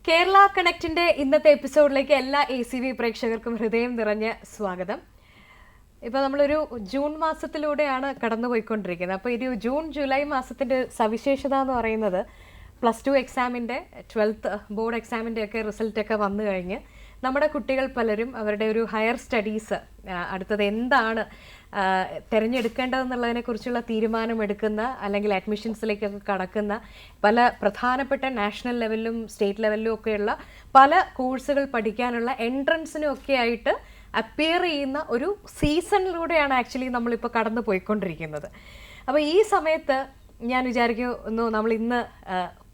കേരള കണക്റ്റിന്റെ ഇന്നത്തെ എപ്പിസോഡിലേക്ക് എല്ലാ ACV പ്രേക്ഷകർക്കും ഹൃദയം നിറഞ്ഞ സ്വാഗതം. ഇപ്പോൾ നമ്മളൊരു ജൂൺ മാസത്തിലൂടെയാണ് കടന്നുപോയിക്കൊണ്ടിരിക്കുന്നത്. അപ്പോൾ ഒരു ജൂൺ ജൂലൈ മാസത്തിൻ്റെ സവിശേഷത എന്ന് പറയുന്നത് +2 എക്സാമിൻ്റെ 12th ബോർഡ് എക്സാമിൻ്റെ ഒക്കെ റിസൾട്ടൊക്കെ വന്നു കഴിഞ്ഞ് നമ്മുടെ കുട്ടികൾ പലരും അവരുടെ ഒരു ഹയർ സ്റ്റഡീസ് അടുത്തത് എന്താണ് തിരഞ്ഞെടുക്കേണ്ടതെന്നുള്ളതിനെക്കുറിച്ചുള്ള തീരുമാനമെടുക്കുന്ന അല്ലെങ്കിൽ അഡ്മിഷൻസിലേക്കൊക്കെ കടക്കുന്ന പല പ്രധാനപ്പെട്ട നാഷണൽ ലെവലിലും സ്റ്റേറ്റ് ലെവലിലും ഒക്കെയുള്ള പല കോഴ്സുകൾ പഠിക്കാനുള്ള എൻട്രൻസിനും ഒക്കെ ആയിട്ട് അപ്പിയർ ചെയ്യുന്ന ഒരു സീസണിലൂടെയാണ് ആക്ച്വലി നമ്മളിപ്പോൾ കടന്നു പോയിക്കൊണ്ടിരിക്കുന്നത്. അപ്പോൾ ഈ സമയത്ത് ഞാൻ വിചാരിക്കുന്നു നമ്മൾ ഇന്ന്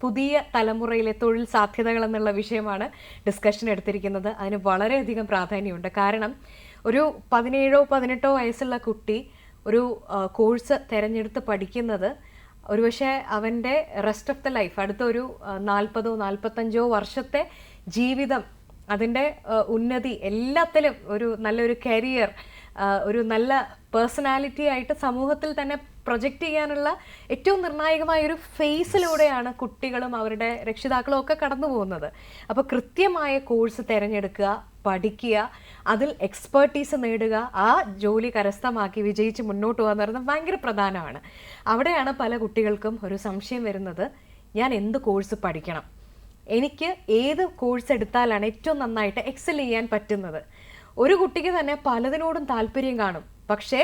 പുതിയ തലമുറയിലെ തൊഴിൽ സാധ്യതകൾ എന്നുള്ള വിഷയമാണ് ഡിസ്കഷൻ എടുത്തിരിക്കുന്നത്. അതിന് വളരെയധികം പ്രാധാന്യമുണ്ട്. കാരണം ഒരു 17-18 വയസ്സുള്ള കുട്ടി ഒരു കോഴ്സ് തിരഞ്ഞെടുത്ത് പഠിക്കുന്നത് ഒരുപക്ഷെ അവൻ്റെ റെസ്റ്റ് ഓഫ് ദ ലൈഫ് അടുത്ത ഒരു 40-45 വർഷത്തെ ജീവിതം അതിൻ്റെ ഉന്നതി എല്ലാത്തിലും ഒരു നല്ലൊരു കരിയർ ഒരു നല്ല പേഴ്സണാലിറ്റി ആയിട്ട് സമൂഹത്തിൽ തന്നെ പ്രൊജക്റ്റ് ചെയ്യാനുള്ള ഏറ്റവും നിർണായകമായ ഒരു ഫേസിലൂടെയാണ് കുട്ടികളും അവരുടെ രക്ഷിതാക്കളും ഒക്കെ കടന്നു പോകുന്നത്. അപ്പോൾ കൃത്യമായ കോഴ്സ് തിരഞ്ഞെടുക്കുക, പഠിക്കുക, അതിൽ എക്സ്പേർട്ടീസ് നേടുക, ആ ജോലി കരസ്ഥമാക്കി വിജയിച്ച് മുന്നോട്ട് പോകുക എന്ന് പറയുന്നത് ഭയങ്കര പ്രധാനമാണ്. അവിടെയാണ് പല കുട്ടികൾക്കും ഒരു സംശയം വരുന്നത്, ഞാൻ എന്ത് കോഴ്സ് പഠിക്കണം, എനിക്ക് ഏത് കോഴ്സ് എടുത്താലാണ് ഏറ്റവും നന്നായിട്ട് എക്സൽ ചെയ്യാൻ പറ്റുന്നത്. ഒരു കുട്ടിക്ക് തന്നെ പലതിനോടും താല്പര്യം കാണും, പക്ഷേ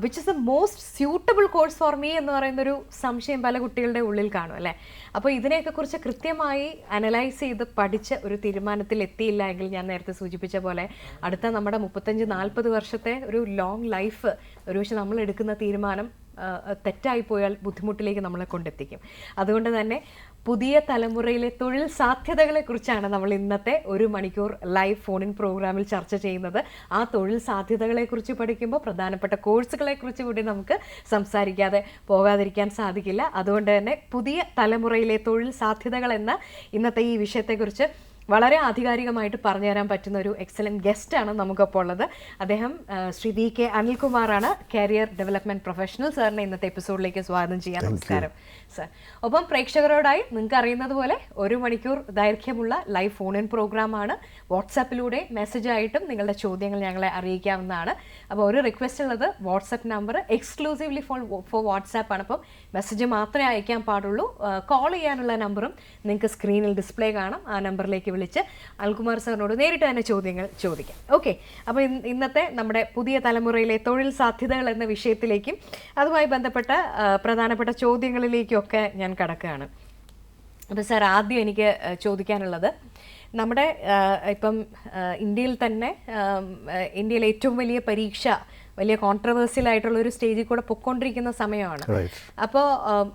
which is the most suitable course for me എന്ന് പറയുന്നൊരു സംശയം പല കുട്ടികളുടെ ഉള്ളിൽ കാണും അല്ലേ. അപ്പോൾ ഇതിനെയൊക്കെ കുറിച്ച് കൃത്യമായി അനലൈസ് ചെയ്ത് പഠിച്ച് ഒരു തീരുമാനത്തിൽ എത്തിയില്ല എങ്കിൽ ഞാൻ നേരത്തെ സൂചിപ്പിച്ച പോലെ അടുത്ത നമ്മുടെ 35-40 വർഷത്തെ ഒരു ലോങ് ലൈഫ് ഒരുപക്ഷെ നമ്മൾ എടുക്കുന്ന തീരുമാനം തെറ്റായി പോയാൽ ബുദ്ധിമുട്ടിലേക്ക് നമ്മളെ കൊണ്ടെത്തിക്കും. അതുകൊണ്ട് തന്നെ പുതിയ തലമുറയിലെ തൊഴിൽ സാധ്യതകളെക്കുറിച്ചാണ് നമ്മൾ ഇന്നത്തെ 1 മണിക്കൂർ ലൈവ് ഫോണിൻ പ്രോഗ്രാമിൽ ചർച്ച ചെയ്യുന്നത്. ആ തൊഴിൽ സാധ്യതകളെക്കുറിച്ച് പഠിക്കുമ്പോൾ പ്രധാനപ്പെട്ട കോഴ്സുകളെക്കുറിച്ച് കൂടി നമുക്ക് സംസാരിക്കാതെ പോകാതിരിക്കാൻ സാധിക്കില്ല. അതുകൊണ്ട് തന്നെ പുതിയ തലമുറയിലെ തൊഴിൽ സാധ്യതകൾ എന്ന ഇന്നത്തെ ഈ വിഷയത്തെക്കുറിച്ച് വളരെ ആധികാരികമായിട്ട് പറഞ്ഞു തരാൻ പറ്റുന്ന ഒരു എക്സലൻറ്റ് ഗസ്റ്റാണ് നമുക്കപ്പോൾ ഉള്ളത്. അദ്ദേഹം ശ്രീ VK അനിൽകുമാറാണ്, കരിയർ ഡെവലപ്മെൻറ്റ് പ്രൊഫഷണൽ. സാറിനെ ഇന്നത്തെ എപ്പിസോഡിലേക്ക് സ്വാഗതം ചെയ്യാം. നമസ്കാരം സാർ. ഒപ്പം പ്രേക്ഷകരോടായി നിങ്ങൾക്ക് അറിയുന്നത് പോലെ 1 മണിക്കൂർ ദൈർഘ്യമുള്ള ലൈവ് ഫോൺ ഇൻ പ്രോഗ്രാമാണ്. വാട്സാപ്പിലൂടെ മെസ്സേജായിട്ടും നിങ്ങളുടെ ചോദ്യങ്ങൾ ഞങ്ങളെ അറിയിക്കാവുന്നതാണ്. അപ്പോൾ ഒരു റിക്വസ്റ്റ് ഉള്ളത്, WhatsApp number exclusively for WhatsApp ആണ്. അപ്പം മെസ്സേജ് മാത്രമേ അയക്കാൻ പാടുള്ളൂ. കോൾ ചെയ്യാനുള്ള നമ്പറും നിങ്ങൾക്ക് സ്ക്രീനിൽ ഡിസ്പ്ലേ കാണാം. ആ നമ്പറിലേക്ക് വിളിച്ച് അനിൽകുമാർ സാറിനോട് നേരിട്ട് തന്നെ ചോദ്യങ്ങൾ ചോദിക്കാം. ഓക്കെ, അപ്പോൾ ഇന്നത്തെ നമ്മുടെ പുതിയ തലമുറയിലെ തൊഴിൽ സാധ്യതകൾ എന്ന വിഷയത്തിലേക്കും അതുമായി ബന്ധപ്പെട്ട പ്രധാനപ്പെട്ട ചോദ്യങ്ങളിലേക്കും ഒക്കെ ഞാൻ കടക്കുകയാണ്. അപ്പോൾ സാർ, ആദ്യം എനിക്ക് ചോദിക്കാനുള്ളത്, നമ്മുടെ ഇപ്പം ഇന്ത്യയിൽ തന്നെ ഇന്ത്യയിലെ ഏറ്റവും വലിയ പരീക്ഷ വലിയ കോൺട്രവേഴ്സ്യൽ ആയിട്ടുള്ള ഒരു സ്റ്റേജിൽ കൂടെ പൊയ്ക്കൊണ്ടിരിക്കുന്ന സമയമാണ്. അപ്പോൾ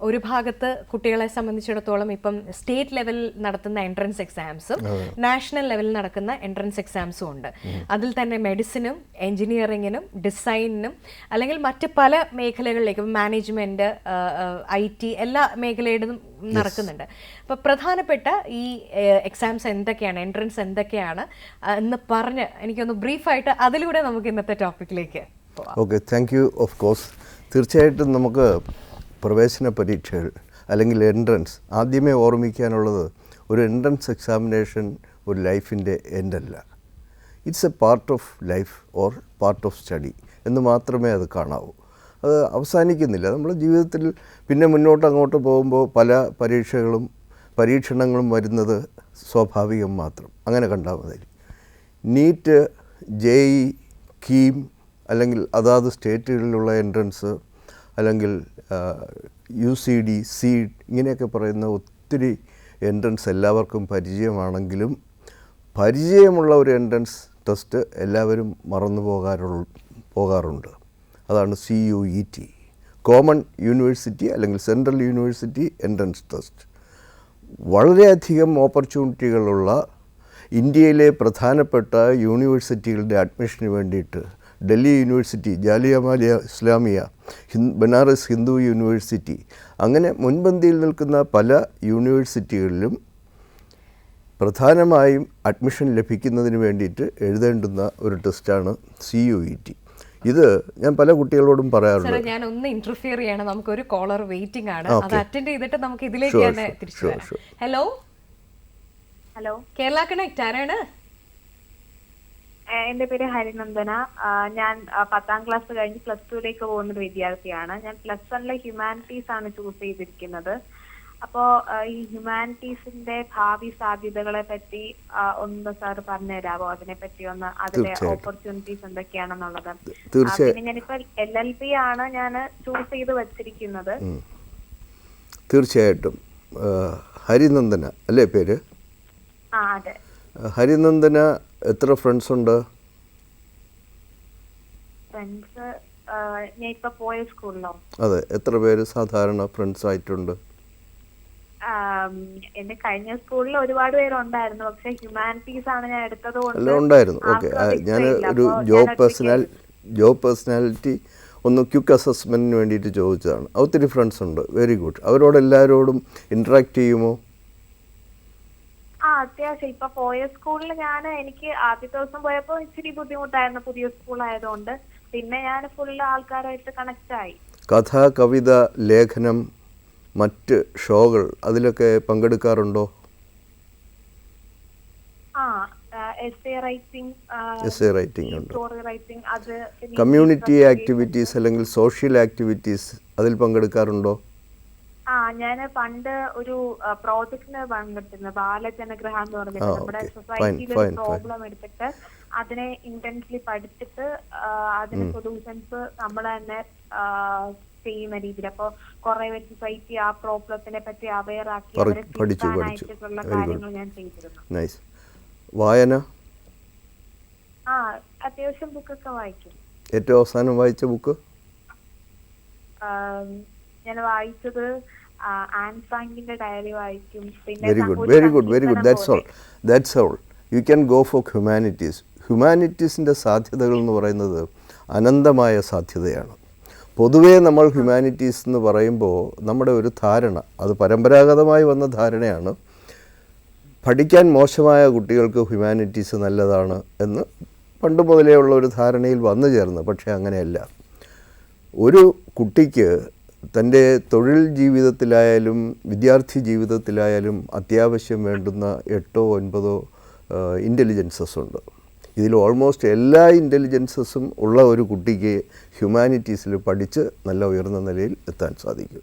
ഒരു ഭാഗത്ത് കുട്ടികളെ സംബന്ധിച്ചിടത്തോളം ഇപ്പം സ്റ്റേറ്റ് ലെവലിൽ നടത്തുന്ന എൻട്രൻസ് എക്സാംസും നാഷണൽ ലെവലിൽ നടക്കുന്ന എൻട്രൻസ് എക്സാംസും ഉണ്ട്. അതിൽ തന്നെ മെഡിസിനും എൻജിനീയറിങ്ങിനും ഡിസൈനിനും അല്ലെങ്കിൽ മറ്റ് പല മേഖലകളിലേക്കും മാനേജ്മെൻറ്റ്, IT എല്ലാ മേഖലയിലും നടക്കുന്നുണ്ട്. അപ്പോൾ പ്രധാനപ്പെട്ട ഈ എക്സാംസ് എന്തൊക്കെയാണ്, എൻട്രൻസ് എന്തൊക്കെയാണ് എന്ന് പറഞ്ഞ് എനിക്കൊന്ന് ബ്രീഫായിട്ട് അതിലൂടെ നമുക്ക് ഇന്നത്തെ ടോപ്പിക്കിലേക്ക്. Okay, thank you. Of course, തീർച്ചയായിട്ടും നമുക്ക് പ്രവേശന പരീക്ഷകൾ അല്ലെങ്കിൽ എൻട്രൻസ് ആദ്യമേ ഓർമ്മിക്കാനുള്ളത്, ഒരു എൻട്രൻസ് എക്സാമിനേഷൻ ഒരു ലൈഫിൻ്റെ എൻഡല്ല. It's a part of life or part of study എന്ന് മാത്രമേ അത് കാണാവൂ. അത് അവസാനിക്കുന്നില്ല. നമ്മുടെ ജീവിതത്തിൽ പിന്നെ അങ്ങോട്ട് പോകുമ്പോൾ പല പരീക്ഷണങ്ങളും വരുന്നത് സ്വാഭാവികം മാത്രം. അങ്ങനെ കണ്ടാൽ മതി. നീറ്റ്, JEE, കീം അല്ലെങ്കിൽ അതാത് സ്റ്റേറ്റുകളിലുള്ള എൻട്രൻസ് അല്ലെങ്കിൽ UCD, SEED ഇങ്ങനെയൊക്കെ പറയുന്ന ഒത്തിരി എൻട്രൻസ് എല്ലാവർക്കും പരിചയമാണെങ്കിലും പരിചയമുള്ള ഒരു എൻട്രൻസ് ടെസ്റ്റ് എല്ലാവരും മറന്നു പോകാറുണ്ട്. അതാണ് CUET, കോമൺ യൂണിവേഴ്സിറ്റി അല്ലെങ്കിൽ സെൻട്രൽ യൂണിവേഴ്സിറ്റി എൻട്രൻസ് ടെസ്റ്റ്. വളരെയധികം ഓപ്പർച്യൂണിറ്റികളുള്ള ഇന്ത്യയിലെ പ്രധാനപ്പെട്ട യൂണിവേഴ്സിറ്റികളുടെ അഡ്മിഷന് വേണ്ടിയിട്ട് ഡൽഹി യൂണിവേഴ്സിറ്റി, ജാലിയ മിലിയ ഇസ്ലാമിയ, ബനാറസ് ഹിന്ദു യൂണിവേഴ്സിറ്റി, അങ്ങനെ മുൻപന്തിയിൽ നിൽക്കുന്ന പല യൂണിവേഴ്സിറ്റികളിലും പ്രധാനമായും അഡ്മിഷൻ ലഭിക്കുന്നതിന് വേണ്ടിയിട്ട് എഴുതേണ്ടുന്ന ഒരു ടെസ്റ്റാണ് CUET. ഇത് ഞാൻ പല കുട്ടികളോടും പറയാറുണ്ട്. ഞാൻ ഒന്ന് ഇന്റർഫിയർ ചെയ്യണം, നമുക്കൊരു കോളർ വെയിറ്റിംഗ് ആണ്, അത് അറ്റൻഡ് ചെയ്തിട്ട് നമുക്ക് ഇതിലേക്ക് തന്നെ തിരിച്ചു വരാം. ഹലോ ഹലോ, കേരള കണക്ട് ആരാണ്? എന്റെ പേര് ഹരിനന്ദന. ഞാൻ 10ാം ക്ലാസ് കഴിഞ്ഞ് +2ലേക്ക് പോകുന്ന ഒരു വിദ്യാർത്ഥിയാണ്. ഞാൻ +1 ഹ്യൂമാനിറ്റീസ് ആണ് ചൂസ് ചെയ്തിരിക്കുന്നത്. അപ്പോൾ ഈ ഹ്യൂമാനിറ്റീസിന്റെ ഭാവി സാധ്യതകളെ പറ്റി ഒന്ന് സാർ പറഞ്ഞുതരാമോ? അതിനെപ്പറ്റി ഒന്ന്, അതിലെ ഓപ്പർച്യൂണിറ്റീസ് എന്തൊക്കെയാണെന്നുള്ളത്. പിന്നെ ഞാനിപ്പോ LLB ആണ് ഞാൻ ചൂസ് ചെയ്ത് വച്ചിരിക്കുന്നത്. തീർച്ചയായിട്ടും. ഹരിനന്ദന അല്ലേ പേര്? അതെ. ഹരിനന്ദന എത്ര ഫ്രണ്ട്സ് ഉണ്ട്? ഫ്രണ്ട്സ് ഞാൻ ഇപ്പൊ പോയ സ്കൂളിലോ? അതെ, എത്ര പേര് സാധാരണ ഫ്രണ്ട്സ് ആയിട്ടുണ്ട്? എന്റെ കഴിഞ്ഞ സ്കൂളിൽ ഒരുപാട് പേരുണ്ടായിരുന്നു. പക്ഷെ ഹ്യൂമാനിറ്റീസ് ആണ് ഞാൻ എടുത്തത് കൊണ്ട് ഉണ്ടായിരുന്നു. ഓക്കെ, ഞാൻ ഒരു ജോബ് പേഴ്സണാലിറ്റി ഒന്ന് ക്വിക്ക് അസസ്മെൻറ്റിന് വേണ്ടിയിട്ട് ചോദിച്ചതാണ്. ഒത്തിരി ഫ്രണ്ട്സ് ഉണ്ട്. Very good. അവരോട് എല്ലാവരോടും ഇൻട്രാക്ട് ചെയ്യുമോ? അത്യാവശ്യം. ഇപ്പൊ പോയ സ്കൂളിൽ എനിക്ക് ആദ്യത്തെ ദിവസം പോയപ്പോ ഇച്ചിരി ബുദ്ധിമുട്ടായിരുന്നു, പുതിയ സ്കൂൾ ആയതുകൊണ്ട്. പിന്നെ ഞാൻ ഫുള്ള് ആൾക്കാരായിട്ട് കണക്ട് ആയി. കഥ, കവിത, ലേഖനം, മറ്റ് ഷോകൾ അതിലൊക്കെ പങ്കെടുക്കാറുണ്ടോ? എസ്സേ റൈറ്റിംഗ് ഉണ്ട്. സ്റ്റോറി റൈറ്റിംഗ്, അത്. കമ്മ്യൂണിറ്റി ആക്ടിവിറ്റീസ് അല്ലെങ്കിൽ സോഷ്യൽ ആക്ടിവിറ്റീസ് അതിൽ പങ്കെടുക്കാറുണ്ടോ? ഞാൻ പണ്ട് ഒരു പ്രോജക്റ്റിന് പങ്കെടുത്തിരുന്നു, ബാലജനഗ്രഹം എന്ന് പറഞ്ഞിട്ട്. നമ്മുടെ സൊസൈറ്റിയിൽ ഒരു പ്രോബ്ലം എടുത്തിട്ട് അതിനെ ഇന്റൻസ്ലി പഠിച്ചിട്ട് അതിന് സൊല്യൂഷൻസ് നമ്മൾ തന്നെ ചെയ്യുന്ന രീതിയിൽ. അപ്പോൾ കുറെ പേര് സൊസൈറ്റി ആ പ്രോബ്ലത്തിനെ പറ്റി അവെയർ ആക്കി അവരെ തിരുത്താനായിട്ടുള്ള കാര്യങ്ങൾ ഞാൻ ചെയ്തിരുന്നു. വായന? അത്യാവശ്യം ബുക്കൊക്കെ വായിക്കും. ഏറ്റവും അവസാനം വായിച്ച ബുക്ക്? ഞാൻ വായിച്ചത് ആൻ ഫ്രാങ്കിന്റെ ഡയറി വായിക്കും. Very good. That's all. You can go for humanities. ഹ്യൂമാനിറ്റീസിൻ്റെ സാധ്യതകൾ എന്ന് പറയുന്നത് അനന്തമായ സാധ്യതയാണ്. പൊതുവേ നമ്മൾ ഹ്യൂമാനിറ്റീസ് എന്ന് പറയുമ്പോൾ നമ്മുടെ ഒരു ധാരണ, അത് പരമ്പരാഗതമായി വന്ന ധാരണയാണ്, പഠിക്കാൻ മോശമായ കുട്ടികൾക്ക് ഹ്യൂമാനിറ്റീസ് നല്ലതാണ് എന്ന് പണ്ട് മുതലേ ഉള്ള ഒരു ധാരണയിൽ വന്നു ചേർന്ന്. പക്ഷേ അങ്ങനെയല്ല. ഒരു കുട്ടിക്ക് തൻ്റെ തൊഴിൽ ജീവിതത്തിലായാലും വിദ്യാർത്ഥി ജീവിതത്തിലായാലും അത്യാവശ്യം വേണ്ടുന്ന 8 or 9 ഇൻ്റലിജൻസസ് ഉണ്ട്. ഇതിൽ ഓൾമോസ്റ്റ് എല്ലാ ഇൻ്റലിജൻസസും ഉള്ള ഒരു കുട്ടിക്ക് ഹ്യൂമാനിറ്റീസിൽ പഠിച്ച് നല്ല ഉയർന്ന നിലയിൽ എത്താൻ സാധിക്കും.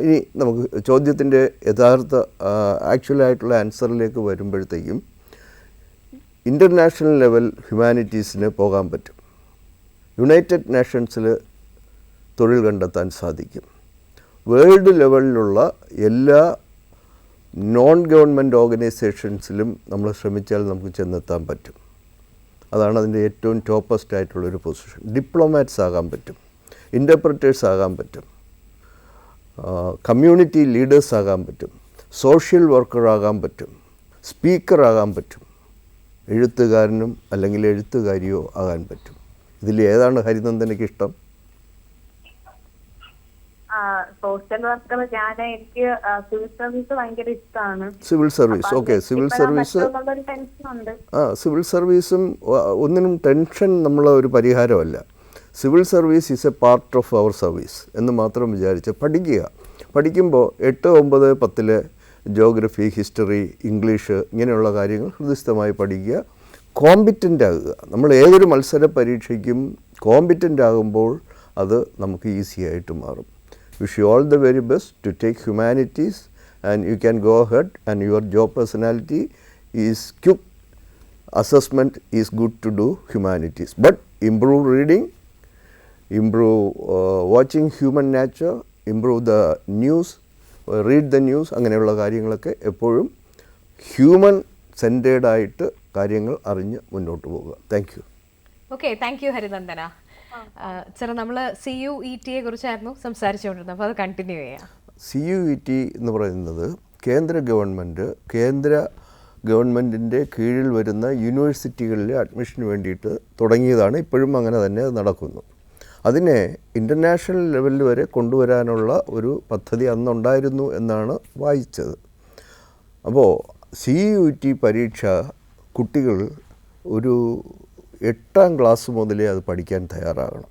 ഇനി നമുക്ക് ചോദ്യത്തിൻ്റെ യഥാർത്ഥ ആക്ച്വലായിട്ടുള്ള ആൻസറിലേക്ക് വരുമ്പോഴത്തേക്കും ഇൻ്റർനാഷണൽ ലെവൽ ഹ്യൂമാനിറ്റീസിന് പോകാൻ പറ്റും. യുണൈറ്റഡ് നേഷൻസിൽ തൊഴിൽ കണ്ടെത്താൻ സാധിക്കും. വേൾഡ് ലെവലിലുള്ള എല്ലാ നോൺ ഗവൺമെൻറ് ഓർഗനൈസേഷൻസിലും നമ്മൾ ശ്രമിച്ചാൽ നമുക്ക് ചെന്നെത്താൻ പറ്റും. അതാണ് അതിൻ്റെ ഏറ്റവും ടോപ്പസ്റ്റ് ആയിട്ടുള്ളൊരു പൊസിഷൻ. ഡിപ്ലോമാറ്റ്സ് ആകാൻ പറ്റും, ഇൻ്റർപ്രറ്റേഴ്സ് ആകാൻ പറ്റും, കമ്മ്യൂണിറ്റി ലീഡേഴ്സ് ആകാൻ പറ്റും, സോഷ്യൽ വർക്കർ ആകാൻ പറ്റും, സ്പീക്കർ ആകാൻ പറ്റും, എഴുത്തുകാരനും അല്ലെങ്കിൽ എഴുത്തുകാരിയോ ആകാൻ പറ്റും. ഇതിൽ ഏതാണ് ഹരിനന്ദനയ്ക്ക് ഇഷ്ടം? Social worker. എനിക്ക് സിവിൽ സർവീസ് ഭയങ്കര ഇഷ്ടമാണ്. Civil service, okay. Civil service, civil സർവീസും ഒന്നിനും ടെൻഷൻ നമ്മളെ ഒരു പരിഹാരമല്ല. Civil service is a part of our service എന്ന് മാത്രം വിചാരിച്ച് പഠിക്കുക. പഠിക്കുമ്പോൾ 8, 9, 10 ജോഗ്രഫി, ഹിസ്റ്ററി, ഇംഗ്ലീഷ് ഇങ്ങനെയുള്ള കാര്യങ്ങൾ ഹൃദയസ്ഥമായി പഠിക്കുക. കോമ്പിറ്റൻ്റ് ആകുക. നമ്മൾ ഏതൊരു മത്സര പരീക്ഷയ്ക്കും കോമ്പിറ്റൻ്റ് ആകുമ്പോൾ അത് നമുക്ക് ഈസി ആയിട്ട് മാറും. Wish you all the very best to take humanities, and you can go ahead, and your job personality is quick assessment is good to do humanities, but improve reading, improve watching human nature, improve the news, read the news. അങ്ങനെയുള്ള കാര്യങ്ങളൊക്കെ എപ്പോഴും human centred ആയിട്ട് കാര്യങ്ങൾ അറിഞ്ഞ് മുന്നോട്ട് പോകുക. Thank you. Okay, thank U Harinandana. Sir, നമ്മൾ CUET കുറിച്ചായിരുന്നു സംസാരിച്ചുകൊണ്ടിരുന്നത്, അപ്പോൾ അത് കണ്ടിന്യൂ ചെയ്യാം. CUET എന്ന് പറയുന്നത് കേന്ദ്ര ഗവൺമെൻറ്റിൻ്റെ കീഴിൽ വരുന്ന യൂണിവേഴ്സിറ്റികളിലെ അഡ്മിഷന് വേണ്ടിയിട്ട് തുടങ്ങിയതാണ്. ഇപ്പോഴും അങ്ങനെ തന്നെ നടക്കുന്നു. അതിനെ ഇൻ്റർനാഷണൽ ലെവലിൽ വരെ കൊണ്ടുവരാനുള്ള ഒരു പദ്ധതി അന്നുണ്ടായിരുന്നു എന്നാണ് വായിച്ചത്. അപ്പോൾ CUET പരീക്ഷ കുട്ടികൾ ഒരു 8ാം ക്ലാസ് മുതലേ അത് പഠിക്കാൻ തയ്യാറാകണം.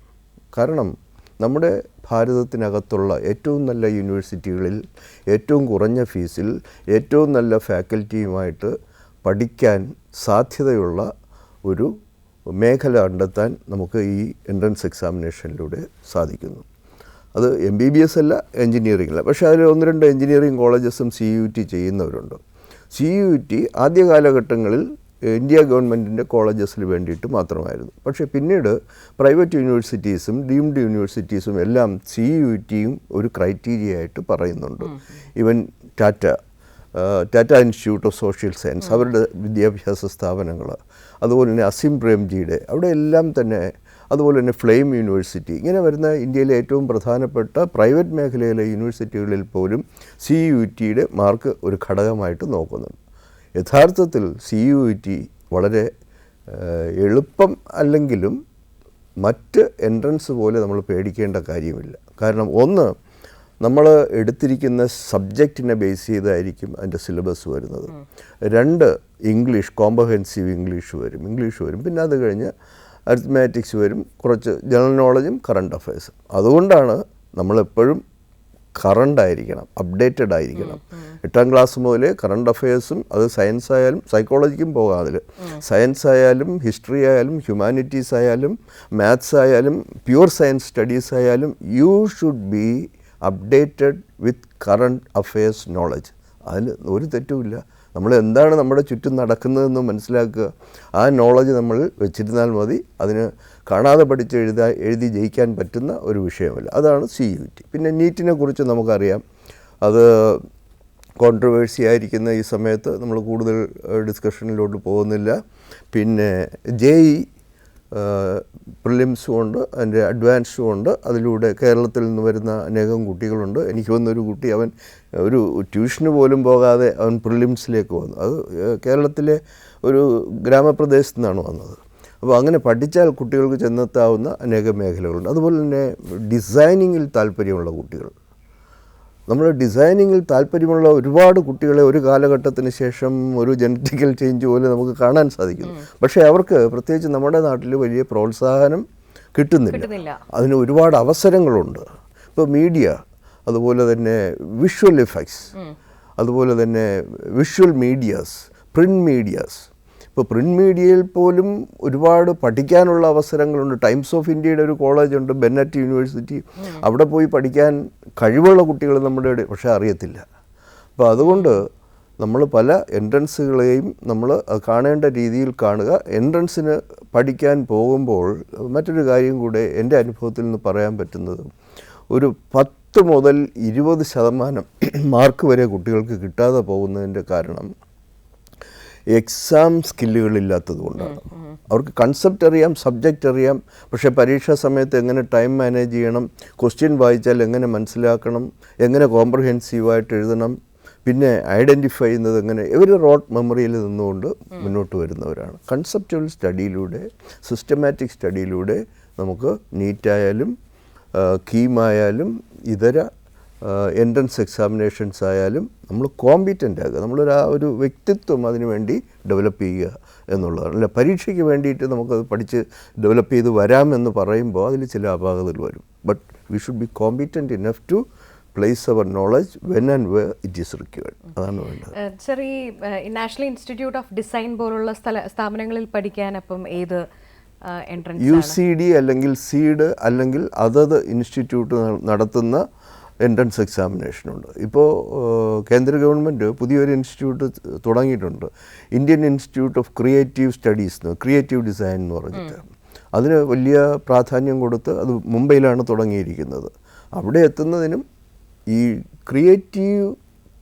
കാരണം നമ്മുടെ ഭാരതത്തിനകത്തുള്ള ഏറ്റവും നല്ല യൂണിവേഴ്സിറ്റികളിൽ ഏറ്റവും കുറഞ്ഞ ഫീസിൽ ഏറ്റവും നല്ല ഫാക്കൽറ്റിയുമായിട്ട് പഠിക്കാൻ സാധ്യതയുള്ള ഒരു മേഖല കണ്ടെത്താൻ നമുക്ക് ഈ എൻട്രൻസ് എക്സാമിനേഷനിലൂടെ സാധിക്കുന്നു. അത് MBBS അല്ല, എൻജിനീയറിംഗില്ല. പക്ഷേ അതിൽ 1-2 എൻജിനീയറിംഗ് കോളേജസും CUT ചെയ്യുന്നവരുണ്ട്. CUT ആദ്യ കാലഘട്ടങ്ങളിൽ ഇന്ത്യ ഗവൺമെൻറ്റിൻ്റെ കോളേജസിൽ വേണ്ടിയിട്ട് മാത്രമായിരുന്നു. പക്ഷേ പിന്നീട് പ്രൈവറ്റ് യൂണിവേഴ്സിറ്റീസും ഡീംഡ് യൂണിവേഴ്സിറ്റീസും എല്ലാം CUTയും ഒരു ക്രൈറ്റീരിയ ആയിട്ട് പറയുന്നുണ്ട്. Even Tata institute of social science, അവരുടെ വിദ്യാഭ്യാസ സ്ഥാപനങ്ങൾ, അതുപോലെ തന്നെ അസിം പ്രേംജിയുടെ അവിടെ എല്ലാം തന്നെ, അതുപോലെ തന്നെ ഫ്ലെയിം യൂണിവേഴ്സിറ്റി, ഇങ്ങനെ വരുന്ന ഇന്ത്യയിലെ ഏറ്റവും പ്രധാനപ്പെട്ട പ്രൈവറ്റ് മേഖലയിലെ യൂണിവേഴ്സിറ്റികളിൽ പോലും CUTയുടെ മാർക്ക് ഒരു ഘടകമായിട്ട് നോക്കുന്നുണ്ട്. യഥാർത്ഥത്തിൽ CUT വളരെ എളുപ്പം അല്ലെങ്കിലും മറ്റ് എൻട്രൻസ് പോലെ നമ്മൾ പേടിക്കേണ്ട കാര്യമില്ല. കാരണം ഒന്ന്, നമ്മൾ എടുത്തിരിക്കുന്ന സബ്ജക്റ്റിനെ ബേസ് ചെയ്തായിരിക്കും അതിൻ്റെ സിലബസ് വരുന്നത്. 2, ഇംഗ്ലീഷ്, കോംപ്രഹെൻസീവ് ഇംഗ്ലീഷ് വരും. പിന്നെ അത് കഴിഞ്ഞ് അരിത്മാറ്റിക്സ് വരും, കുറച്ച് ജനറൽ നോളജും കറണ്ട് അഫയേഴ്സും. അതുകൊണ്ടാണ് നമ്മളെപ്പോഴും കറണ്ട് ആയിരിക്കണം, അപ്ഡേറ്റഡ് ആയിരിക്കണം. 8ാം ക്ലാസ് മുതലേ കറണ്ട് അഫയേഴ്സും, അത് സയൻസ് ആയാലും സൈക്കോളജിക്കും പോകാം, അതിൽ സയൻസ് ആയാലും ഹിസ്റ്ററി ആയാലും ഹ്യൂമാനിറ്റീസ് ആയാലും മാത്സ് ആയാലും പ്യുവർ സയൻസ് സ്റ്റഡീസ് ആയാലും you should be updated with current affairs knowledge. അതിന് ഒരു തെറ്റുമില്ല. നമ്മൾ എന്താണ് നമ്മുടെ ചുറ്റും നടക്കുന്നതെന്ന് മനസ്സിലാക്കുക, ആ നോളജ് നമ്മൾ വെച്ചിരുന്നാൽ മതി. അതിന് കാണാതെ പഠിച്ച് എഴുതി ജയിക്കാൻ പറ്റുന്ന ഒരു വിഷയമല്ല. അതാണ് CUT. പിന്നെ നീറ്റിനെ കുറിച്ച് നമുക്കറിയാം, അത് കോൺട്രവേഴ്സി ആയിരിക്കുന്ന ഈ സമയത്ത് നമ്മൾ കൂടുതൽ ഡിസ്കഷനിലോട്ട് പോകുന്നില്ല. പിന്നെ JEE പ്രിലിംസും ഉണ്ട്, അതിൻ്റെ അഡ്വാൻസും ഉണ്ട്. അതിലൂടെ കേരളത്തിൽ നിന്ന് വരുന്ന അനേകം കുട്ടികളുണ്ട്. എനിക്ക് വന്നൊരു കുട്ടി, അവൻ ഒരു ട്യൂഷന് പോലും പോകാതെ അവൻ പ്രിലിംസിലേക്ക് വന്നു. അത് കേരളത്തിലെ ഒരു ഗ്രാമപ്രദേശത്തു നിന്നാണ് വന്നത്. അപ്പോൾ അങ്ങനെ പഠിച്ചാൽ കുട്ടികൾക്ക് ചെന്നെത്താവുന്ന അനേകം മേഖലകളുണ്ട്. അതുപോലെ തന്നെ ഡിസൈനിങ്ങിൽ താല്പര്യമുള്ള കുട്ടികൾ, നമ്മൾ ഡിസൈനിങ്ങിൽ താല്പര്യമുള്ള ഒരുപാട് കുട്ടികളെ ഒരു കാലഘട്ടത്തിന് ശേഷം ഒരു ജനറ്റിക്കൽ ചേഞ്ച് പോലെ നമുക്ക് കാണാൻ സാധിക്കുന്നു. പക്ഷേ അവർക്ക് പ്രത്യേകിച്ച് നമ്മുടെ നാട്ടിൽ വലിയ പ്രോത്സാഹനം കിട്ടുന്നില്ല. അതിന് ഒരുപാട് അവസരങ്ങളുണ്ട്. ഇപ്പോൾ മീഡിയ, അതുപോലെ തന്നെ വിഷ്വൽ എഫക്ട്സ്, അതുപോലെ തന്നെ വിഷ്വൽ മീഡിയാസ്, പ്രിൻറ്റ് മീഡിയാസ്. ഇപ്പോൾ പ്രിൻറ്റ് മീഡിയയിൽ പോലും ഒരുപാട് പഠിക്കാനുള്ള അവസരങ്ങളുണ്ട്. ടൈംസ് ഓഫ് ഇന്ത്യയുടെ ഒരു കോളേജുണ്ട്, ബെന്നറ്റ് യൂണിവേഴ്സിറ്റി. അവിടെ പോയി പഠിക്കാൻ കഴിവുള്ള കുട്ടികൾ നമ്മുടെ ഇടയിൽ പക്ഷേ അറിയത്തില്ല. അപ്പോൾ അതുകൊണ്ട് നമ്മൾ പല എൻട്രൻസുകളെയും നമ്മൾ കാണേണ്ട രീതിയിൽ കാണുക. എൻട്രൻസിന് പഠിക്കാൻ പോകുമ്പോൾ മറ്റൊരു കാര്യം കൂടെ എൻ്റെ അനുഭവത്തിൽ നിന്ന് പറയാൻ പറ്റുന്നത്, ഒരു 10 മുതൽ 20% മാർക്ക് വരെ കുട്ടികൾക്ക് കിട്ടാതെ പോകുന്നതിൻ്റെ കാരണം എക്സാം സ്കില്ലുകളില്ലാത്തത് കൊണ്ടാണ്. അവർക്ക് കൺസെപ്റ്റ് അറിയാം, സബ്ജക്റ്റ് അറിയാം, പക്ഷേ പരീക്ഷാ സമയത്ത് എങ്ങനെ ടൈം മാനേജ് ചെയ്യണം, ക്വസ്റ്റ്യൻ വായിച്ചാൽ എങ്ങനെ മനസ്സിലാക്കണം, എങ്ങനെ കോംപ്രഹെൻസീവായിട്ട് എഴുതണം, പിന്നെ ഐഡൻറ്റിഫൈ ചെയ്യുന്നത് എങ്ങനെ, ഇവർ റോട്ട് മെമ്മറിയിൽ നിന്നുകൊണ്ട് മുന്നോട്ട് വരുന്നവരാണ്. കൺസെപ്റ്റുവൽ സ്റ്റഡിയിലൂടെ, സിസ്റ്റമാറ്റിക് സ്റ്റഡിയിലൂടെ നമുക്ക് നീറ്റായാലും കീമായാലും ഇതര എൻട്രൻസ് എക്സാമിനേഷൻസ് ആയാലും നമ്മൾ കോമ്പീറ്റൻ്റ് ആകുക, ഒരു വ്യക്തിത്വം അതിനു വേണ്ടി ഡെവലപ്പ് ചെയ്യുക എന്നുള്ളതാണ്. അല്ല പരീക്ഷയ്ക്ക് വേണ്ടിയിട്ട് നമുക്കത് പഠിച്ച് ഡെവലപ്പ് ചെയ്ത് വരാമെന്ന് പറയുമ്പോൾ അതിൽ ചില അപാകതകൾ വരും. But we should be competent enough to place our knowledge when and where it is required. അതാണ് വേണ്ടത്. സർ, ഈ നാഷണൽ ഇൻസ്റ്റിറ്റ്യൂട്ട് ഓഫ് ഡിസൈൻ പോലുള്ള സ്ഥാപനങ്ങളിൽ പഠിക്കാൻ അപ്പം ഏത് എൻട്രൻസ്? UCD അല്ലെങ്കിൽ സീഡ് അല്ലെങ്കിൽ അതത് ഇൻസ്റ്റിറ്റ്യൂട്ട് നടത്തുന്ന എൻട്രൻസ് എക്സാമിനേഷനുണ്ട്. ഇപ്പോൾ കേന്ദ്ര ഗവൺമെൻറ് പുതിയൊരു ഇൻസ്റ്റിറ്റ്യൂട്ട് തുടങ്ങിയിട്ടുണ്ട്, Indian institute of creative studies, creative design എന്ന് പറഞ്ഞിട്ട്. അതിന് വലിയ പ്രാധാന്യം കൊടുത്ത് അത് മുംബൈയിലാണ് തുടങ്ങിയിരിക്കുന്നത്. അവിടെ എത്തുന്നതിനും ഈ ക്രിയേറ്റീവ്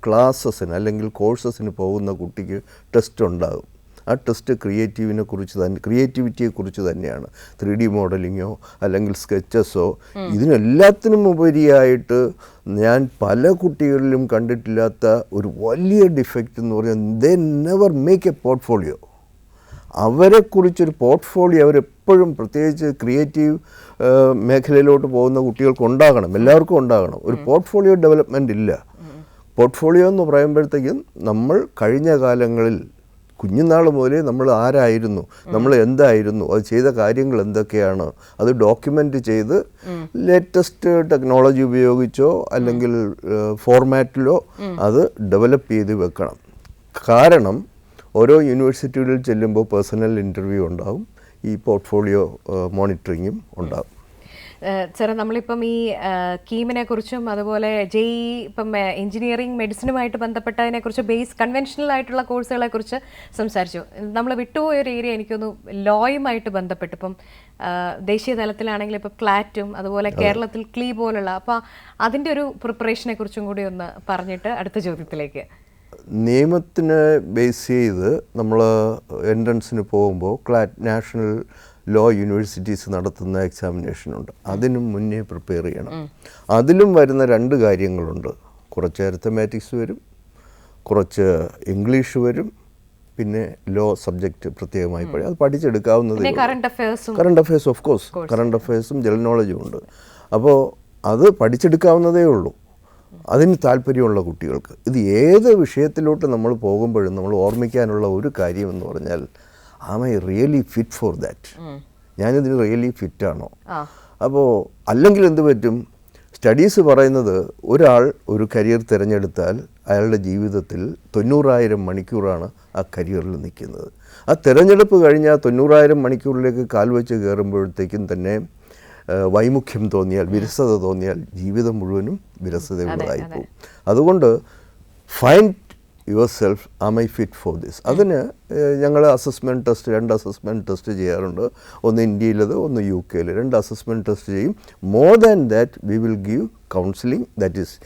ക്ലാസ്സസിന് അല്ലെങ്കിൽ കോഴ്സസിന് പോകുന്ന കുട്ടിക്ക് ടെസ്റ്റ് ഉണ്ടാകും. ആ ടെസ്റ്റ് ക്രിയേറ്റിവിറ്റിയെക്കുറിച്ച് തന്നെയാണ്. 3D മോഡലിങ്ങോ അല്ലെങ്കിൽ സ്കെച്ചസോ, ഇതിനെല്ലാത്തിനും ഉപരിയായിട്ട് ഞാൻ പല കുട്ടികളിലും കണ്ടിട്ടില്ലാത്ത ഒരു വലിയ ഡിഫക്റ്റ് എന്ന് പറഞ്ഞാൽ they never make a portfolio. അവരെക്കുറിച്ചൊരു പോർട്ട്ഫോളിയോ അവരെപ്പോഴും, പ്രത്യേകിച്ച് ക്രിയേറ്റീവ് മേഖലയിലോട്ട് പോകുന്ന കുട്ടികൾക്ക് ഉണ്ടാകണം, എല്ലാവർക്കും ഉണ്ടാകണം. ഒരു പോർട്ട്ഫോളിയോ ഡെവലപ്മെൻ്റ് ഇല്ല. പോർട്ട്ഫോളിയോ എന്ന് പറയുമ്പോഴത്തേക്കും നമ്മൾ കഴിഞ്ഞ കാലങ്ങളിൽ കുഞ്ഞുനാൾ മുതലേ നമ്മൾ ആരായിരുന്നു, നമ്മൾ എന്തായിരുന്നു, അത് ചെയ്ത കാര്യങ്ങൾ എന്തൊക്കെയാണ്, അത് ഡോക്യുമെൻ്റ് ചെയ്ത് ലേറ്റസ്റ്റ് ടെക്നോളജി ഉപയോഗിച്ചോ അല്ലെങ്കിൽ ഫോർമാറ്റിലോ അത് ഡെവലപ്പ് ചെയ്ത് വെക്കണം. കാരണം ഓരോ യൂണിവേഴ്സിറ്റികളിൽ ചെല്ലുമ്പോൾ പേഴ്സണൽ ഇൻ്റർവ്യൂ ഉണ്ടാവും, ഈ പോർട്ട്ഫോളിയോ മോണിറ്ററിങ്ങും ഉണ്ടാവും. സാറേ, നമ്മളിപ്പം ഈ കീമിനെ കുറിച്ചും അതുപോലെ ഇപ്പം എഞ്ചിനീയറിംഗ് മെഡിസിനുമായിട്ട് ബന്ധപ്പെട്ടതിനെക്കുറിച്ച് കൺവെൻഷണൽ ആയിട്ടുള്ള കോഴ്സുകളെ കുറിച്ച് സംസാരിച്ചു. നമ്മൾ വിട്ടുപോയ ഒരു ഏരിയ എനിക്കൊന്ന് ലോയുമായിട്ട് ബന്ധപ്പെട്ട് ഇപ്പം ദേശീയ തലത്തിലാണെങ്കിൽ ഇപ്പോൾ ക്ലാറ്റും അതുപോലെ കേരളത്തിൽ ക്ലീ പോലുള്ള, അപ്പോൾ അതിൻ്റെ ഒരു പ്രിപ്പറേഷനെ കുറിച്ചും കൂടി ഒന്ന് പറഞ്ഞിട്ട് അടുത്ത ചോദ്യത്തിലേക്ക്. നിയമത്തിനെ ബേസ് ചെയ്ത് നമ്മൾ എൻട്രൻസിന് പോകുമ്പോൾ ക്ലാറ്റ് നാഷണൽ ലോ യൂണിവേഴ്സിറ്റീസ് നടത്തുന്ന എക്സാമിനേഷനുണ്ട്. അതിനും മുന്നേ പ്രിപ്പയർ ചെയ്യണം. അതിലും വരുന്ന 2 കാര്യങ്ങളുണ്ട്. കുറച്ച് അരിത്തമാറ്റിക്സ് വരും, കുറച്ച് ഇംഗ്ലീഷ് വരും, പിന്നെ ലോ സബ്ജക്റ്റ് പ്രത്യേകമായി പഠിക്കും. അത് പഠിച്ചെടുക്കാവുന്നതേ. Current affairs of course, current അഫയേഴ്സും ജനറൽ നോളജും ഉണ്ട്. അപ്പോൾ അത് പഠിച്ചെടുക്കാവുന്നതേ ഉള്ളൂ അതിന് താല്പര്യമുള്ള കുട്ടികൾക്ക്. ഇത് ഏത് വിഷയത്തിലോട്ട് നമ്മൾ പോകുമ്പോഴും നമ്മൾ ഓർമ്മിക്കാനുള്ള ഒരു കാര്യം എന്ന് പറഞ്ഞാൽ, am I really fit for that? ഞാനിതിന് റിയലി ഫിറ്റാണോ? അപ്പോൾ അല്ലെങ്കിൽ എന്ത് പറ്റും? സ്റ്റഡീസ് പറയുന്നത് ഒരാൾ ഒരു കരിയർ തിരഞ്ഞെടുത്താൽ അയാളുടെ ജീവിതത്തിൽ 90,000 മണിക്കൂറാണ് ആ കരിയറിൽ നിൽക്കുന്നത്. ആ തിരഞ്ഞെടുപ്പ് കഴിഞ്ഞാൽ 90,000 മണിക്കൂറിലേക്ക് കാൽ വെച്ച് കയറുമ്പോഴത്തേക്കും തന്നെ വൈമുഖ്യം തോന്നിയാൽ, വിരസത തോന്നിയാൽ ജീവിതം മുഴുവനും വിരസതയുള്ളതായി പോകും. അതുകൊണ്ട് find yourself, am I fit for this? അതിന് ഞങ്ങൾ അസസ്മെൻറ്റ് ടെസ്റ്റ്, 2 അസസ്മെൻറ്റ് ടെസ്റ്റ് ചെയ്യാറുണ്ട്. ഒന്ന് ഇന്ത്യയിലത്, ഒന്ന് UK-ൽ. 2 അസസ്മെൻറ്റ് ടെസ്റ്റ് ചെയ്യും. More than that we will give counselling, that is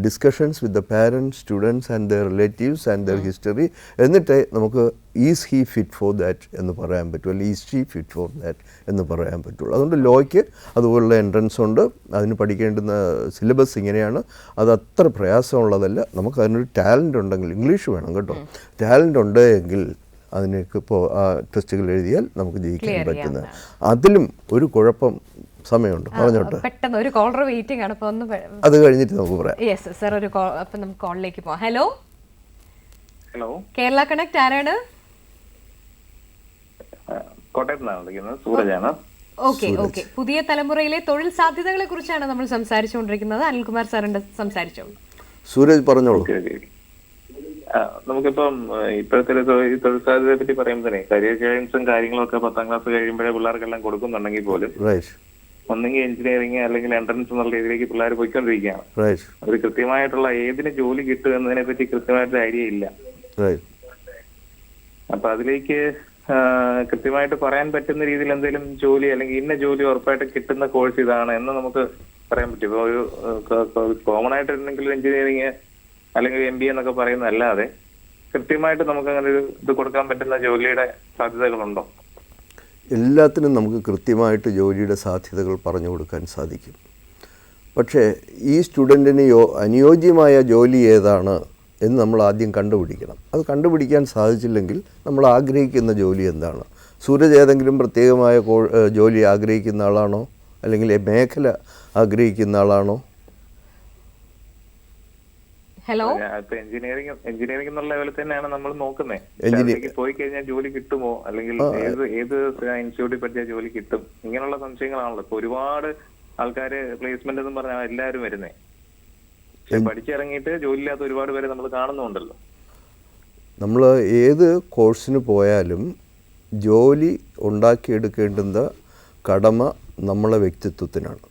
discussions with the parents, students and their relatives and their history. എന്നിട്ട് നമുക്ക് is he fit for that എന്ന് പറയാൻ പറ്റും, അല്ലെങ്കിൽ is she fit for that എന്ന് പറയാൻ പറ്റുള്ളൂ. അതുകൊണ്ട് ലോയ്ക്ക് അതുപോലുള്ള എൻട്രൻസ് ഉണ്ട്. അതിന് പഠിക്കേണ്ടുന്ന സിലബസ് ഇങ്ങനെയാണ്. അത് അത്ര പ്രയാസമുള്ളതല്ല. നമുക്ക് അതിനൊരു ടാലൻ്റ് ഉണ്ടെങ്കിൽ, ഇംഗ്ലീഷ് വേണം കേട്ടോ, ടാലൻ്റ് ഉണ്ടെങ്കിൽ അതിനൊക്കെ ഇപ്പോൾ ആ ടെസ്റ്റുകൾ എഴുതിയാൽ നമുക്ക് ജയിക്കാൻ പറ്റുന്നത്. അതിലും ഒരു കുഴപ്പം, സമയമുണ്ട്, പറഞ്ഞോട്ടെ. പെട്ടെന്ന് ഒരു കോളർ വെയിറ്റിംഗ് ആണ്, അപ്പോൾ ഒന്ന് അത് കഴിഞ്ഞിട്ട് നമുക്ക് പറയാം. യെസ് സർ, ഒരു കോൾ, അപ്പം നമുക്ക് കോളിലേക്ക് പോവാം. ഹലോ ഹലോ, കേരള കണക്ട്, ആരാണ്? കോട്ടയത്ത് നിന്നാണ് വിളിക്കുന്നത്, സൂരജാണ്. ഓക്കെ. പുതിയ തലമുറയിലെ തൊഴിൽ സാധ്യതകളെ കുറിച്ചാണ് നമ്മൾ സംസാരിച്ചുകൊണ്ടിരിക്കുന്നത്. അനിൽകുമാർ സാറിന്റെ സംസാരിച്ചോളൂ. സൂരജ് പറഞ്ഞോളൂ. നമുക്കിപ്പം ഇപ്പോഴത്തെ തൊഴിൽ സാധ്യതയെ പറ്റി പറയുമ്പോൾ തന്നെ കരിയർ ഗൈഡൻസും കാര്യങ്ങളൊക്കെ 10ാം ക്ലാസ് കഴിയുമ്പോഴേ പിള്ളേർക്കെല്ലാം കൊടുക്കുന്നുണ്ടെങ്കിൽ പോലും ഒന്നെങ്കിൽ എഞ്ചിനീയറിംഗ് അല്ലെങ്കിൽ എൻട്രൻസ് എന്നുള്ള രീതിയിലേക്ക് പിള്ളേർ പോയിക്കൊണ്ടിരിക്കുകയാണ്. ഒരു കൃത്യമായിട്ടുള്ള ഏതിന് ജോലി കിട്ടും എന്നതിനെ പറ്റി കൃത്യമായിട്ട് ഐഡിയ ഇല്ല. അപ്പൊ അതിലേക്ക് കൃത്യമായിട്ട് പറയാൻ പറ്റുന്ന രീതിയിൽ എന്തെങ്കിലും ജോലി, അല്ലെങ്കിൽ ഇന്ന ജോലി ഉറപ്പായിട്ട് കിട്ടുന്ന കോഴ്സ് ഇതാണ് എന്ന് നമുക്ക് പറയാൻ പറ്റും. ഇപ്പൊ ഒരു കോമൺ ആയിട്ട് എന്തെങ്കിലും എഞ്ചിനീയറിംഗ് അല്ലെങ്കിൽ MBA എന്നൊക്കെ പറയുന്നതല്ലാതെ കൃത്യമായിട്ട് നമുക്ക് അങ്ങനെ ഒരു ഇത് കൊടുക്കാൻ പറ്റുന്ന ജോലിയുടെ സാധ്യതകളുണ്ടോ? എല്ലാത്തിനും നമുക്ക് കൃത്യമായിട്ട് ജോലിയുടെ സാധ്യതകൾ പറഞ്ഞു കൊടുക്കാൻ സാധിക്കും. പക്ഷേ ഈ സ്റ്റുഡൻറ്റിന് അനുയോജ്യമായ ജോലി ഏതാണ് എന്ന് നമ്മൾ ആദ്യം കണ്ടുപിടിക്കണം. അത് കണ്ടുപിടിക്കാൻ സാധിച്ചില്ലെങ്കിൽ നമ്മൾ ആഗ്രഹിക്കുന്ന ജോലി എന്താണ്? സൂരജ് ഏതെങ്കിലും പ്രത്യേകമായ ജോലി ആഗ്രഹിക്കുന്ന ആളാണോ, അല്ലെങ്കിൽ മേഖല ആഗ്രഹിക്കുന്ന ആളാണോ? ഹലോ, എഞ്ചിനീയറിംഗ് എന്നുള്ള ലെവലിൽ തന്നെയാണ് നമ്മൾ നോക്കുന്നത്. പോയി കഴിഞ്ഞാൽ ജോലി കിട്ടുമോ, അല്ലെങ്കിൽ ഏത് ഇൻസ്റ്റിറ്റ്യൂട്ടിൽ പഠിച്ചാൽ ജോലി കിട്ടും, ഇങ്ങനെയുള്ള സംശയങ്ങളാണല്ലോ. ഇപ്പൊ ഒരുപാട് ആൾക്കാര് പ്ലേസ്മെന്റ് എന്ന് പറഞ്ഞാൽ എല്ലാവരും വരുന്നേ, പക്ഷെ പഠിച്ചിറങ്ങിയിട്ട് ജോലിയില്ലാത്ത ഒരുപാട് പേരെ നമ്മൾ കാണുന്നുണ്ടല്ലോ. നമ്മൾ ഏത് കോഴ്സിന് പോയാലും ജോലി ഉണ്ടാക്കിയെടുക്കേണ്ടുന്ന കടമ നമ്മളെ വ്യക്തിത്വത്തിനാണ്.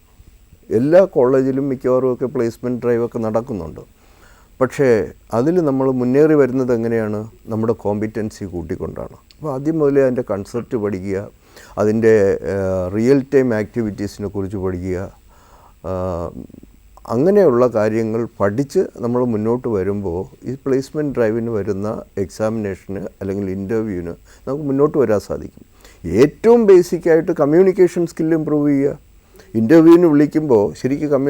എല്ലാ കോളേജിലും മിക്കവാറും ഒക്കെ പ്ലേസ്മെൻറ്റ് ഡ്രൈവൊക്കെ നടക്കുന്നുണ്ട്. പക്ഷേ അതിൽ നമ്മൾ മുന്നേറി വരുന്നത് എങ്ങനെയാണ്? നമ്മുടെ കോമ്പിറ്റൻസി കൂട്ടിക്കൊണ്ടാണ്. അപ്പോൾ ആദ്യം മുതലേ അതിൻ്റെ കൺസെപ്റ്റ് പഠിക്കുക, അതിൻ്റെ റിയൽ ടൈം ആക്ടിവിറ്റീസിനെ കുറിച്ച് പഠിക്കുക. അങ്ങനെയുള്ള കാര്യങ്ങൾ പഠിച്ച് നമ്മൾ മുന്നോട്ട് വരുമ്പോൾ ഈ പ്ലേസ്മെൻറ്റ് ഡ്രൈവിന് വരുന്ന എക്സാമിനേഷന് അല്ലെങ്കിൽ ഇൻ്റർവ്യൂവിന് നമുക്ക് മുന്നോട്ട് വരാൻ സാധിക്കും. ഏറ്റവും ബേസിക്കായിട്ട് കമ്മ്യൂണിക്കേഷൻ സ്കിൽ ഇമ്പ്രൂവ് ചെയ്യുക. ഇൻ്റർവ്യൂവിന് വിളിക്കുമ്പോൾ ശരിക്കും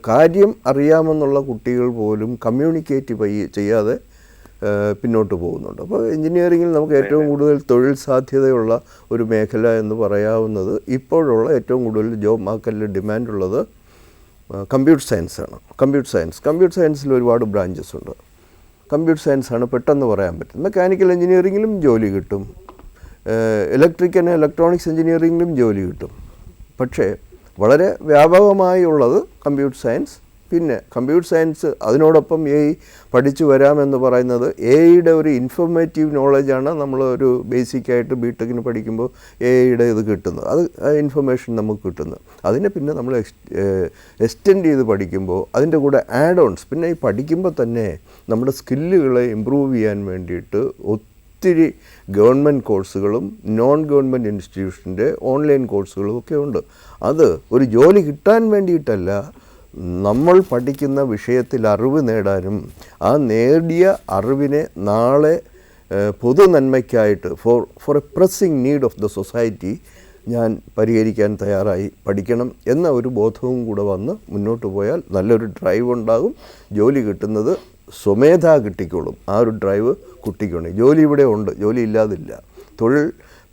കാര്യം അറിയാമെന്നുള്ള കുട്ടികൾ പോലും കമ്മ്യൂണിക്കേറ്റ് ചെയ്യാതെ പിന്നോട്ട് പോകുന്നുണ്ട്. അപ്പോൾ എഞ്ചിനീയറിങ്ങിൽ നമുക്ക് ഏറ്റവും കൂടുതൽ തൊഴിൽ സാധ്യതയുള്ള ഒരു മേഖല എന്ന് പറയാവുന്നത്, ഇപ്പോഴുള്ള ഏറ്റവും കൂടുതൽ ജോബ് മാർക്കറ്റിൽ ഡിമാൻഡുള്ളത് കമ്പ്യൂട്ടർ സയൻസാണ്. കമ്പ്യൂട്ടർ സയൻസിൽ ഒരുപാട് ബ്രാഞ്ചസ് ഉണ്ട്. കമ്പ്യൂട്ടർ സയൻസാണ് പെട്ടെന്ന് പറയാൻ പറ്റും. മെക്കാനിക്കൽ എഞ്ചിനീയറിങ്ങിലും ജോലി കിട്ടും, ഇലക്ട്രിക്കൽ ഇലക്ട്രോണിക്സ് എഞ്ചിനീയറിങ്ങിലും ജോലി കിട്ടും. പക്ഷേ വളരെ വ്യാപകമായി ഉള്ളത് കമ്പ്യൂട്ടർ സയൻസ്, പിന്നെ കമ്പ്യൂട്ടർ സയൻസ് അതിനോടൊപ്പം AI പഠിച്ചു വരാമെന്ന് പറയുന്നത് AIയുടെ ഒരു ഇൻഫോർമേറ്റീവ് നോളജാണ് നമ്മൾ ഒരു ബേസിക്കായിട്ട് BTechന് പഠിക്കുമ്പോൾ AIയുടെ ഇത് കിട്ടുന്നത്. അത് ഇൻഫർമേഷൻ നമുക്ക് കിട്ടുന്നത്. അതിനെ പിന്നെ നമ്മൾ എക്സ്റ്റെൻഡ് ചെയ്ത് പഠിക്കുമ്പോൾ അതിൻ്റെ കൂടെ ആഡ് ഓൺസ്, പിന്നെ ഈ പഠിക്കുമ്പോൾ തന്നെ നമ്മുടെ സ്കില്ലുകളെ ഇമ്പ്രൂവ് ചെയ്യാൻ വേണ്ടിയിട്ട് ഒത്തിരി ഗവൺമെൻറ് കോഴ്സുകളും നോൺ ഗവൺമെൻറ് ഇൻസ്റ്റിറ്റ്യൂഷൻ്റെ ഓൺലൈൻ കോഴ്സുകളും ഒക്കെ ഉണ്ട്. അത് ഒരു ജോലി കിട്ടാൻ വേണ്ടിയിട്ടല്ല, നമ്മൾ പഠിക്കുന്ന വിഷയത്തിൽ അറിവ് നേടാനും ആ നേടിയ അറിവിനെ നാളെ പൊതു നന്മയ്ക്കായിട്ട് for a pressing need of the society ഞാൻ പരിഹരിക്കാൻ തയ്യാറായി പഠിക്കണം എന്ന ഒരു ബോധവും കൂടെ വന്ന് മുന്നോട്ട് പോയാൽ നല്ലൊരു ഡ്രൈവ് ഉണ്ടാകും. ജോലി കിട്ടുന്നത് സ്വമേധാ കിട്ടിക്കോളും. ആ ഒരു ഡ്രൈവ് കുട്ടിക്കുണ്ട്. ജോലി ഇവിടെ ഉണ്ട്, ജോലി ഇല്ലാതില്ല. തൊഴിൽ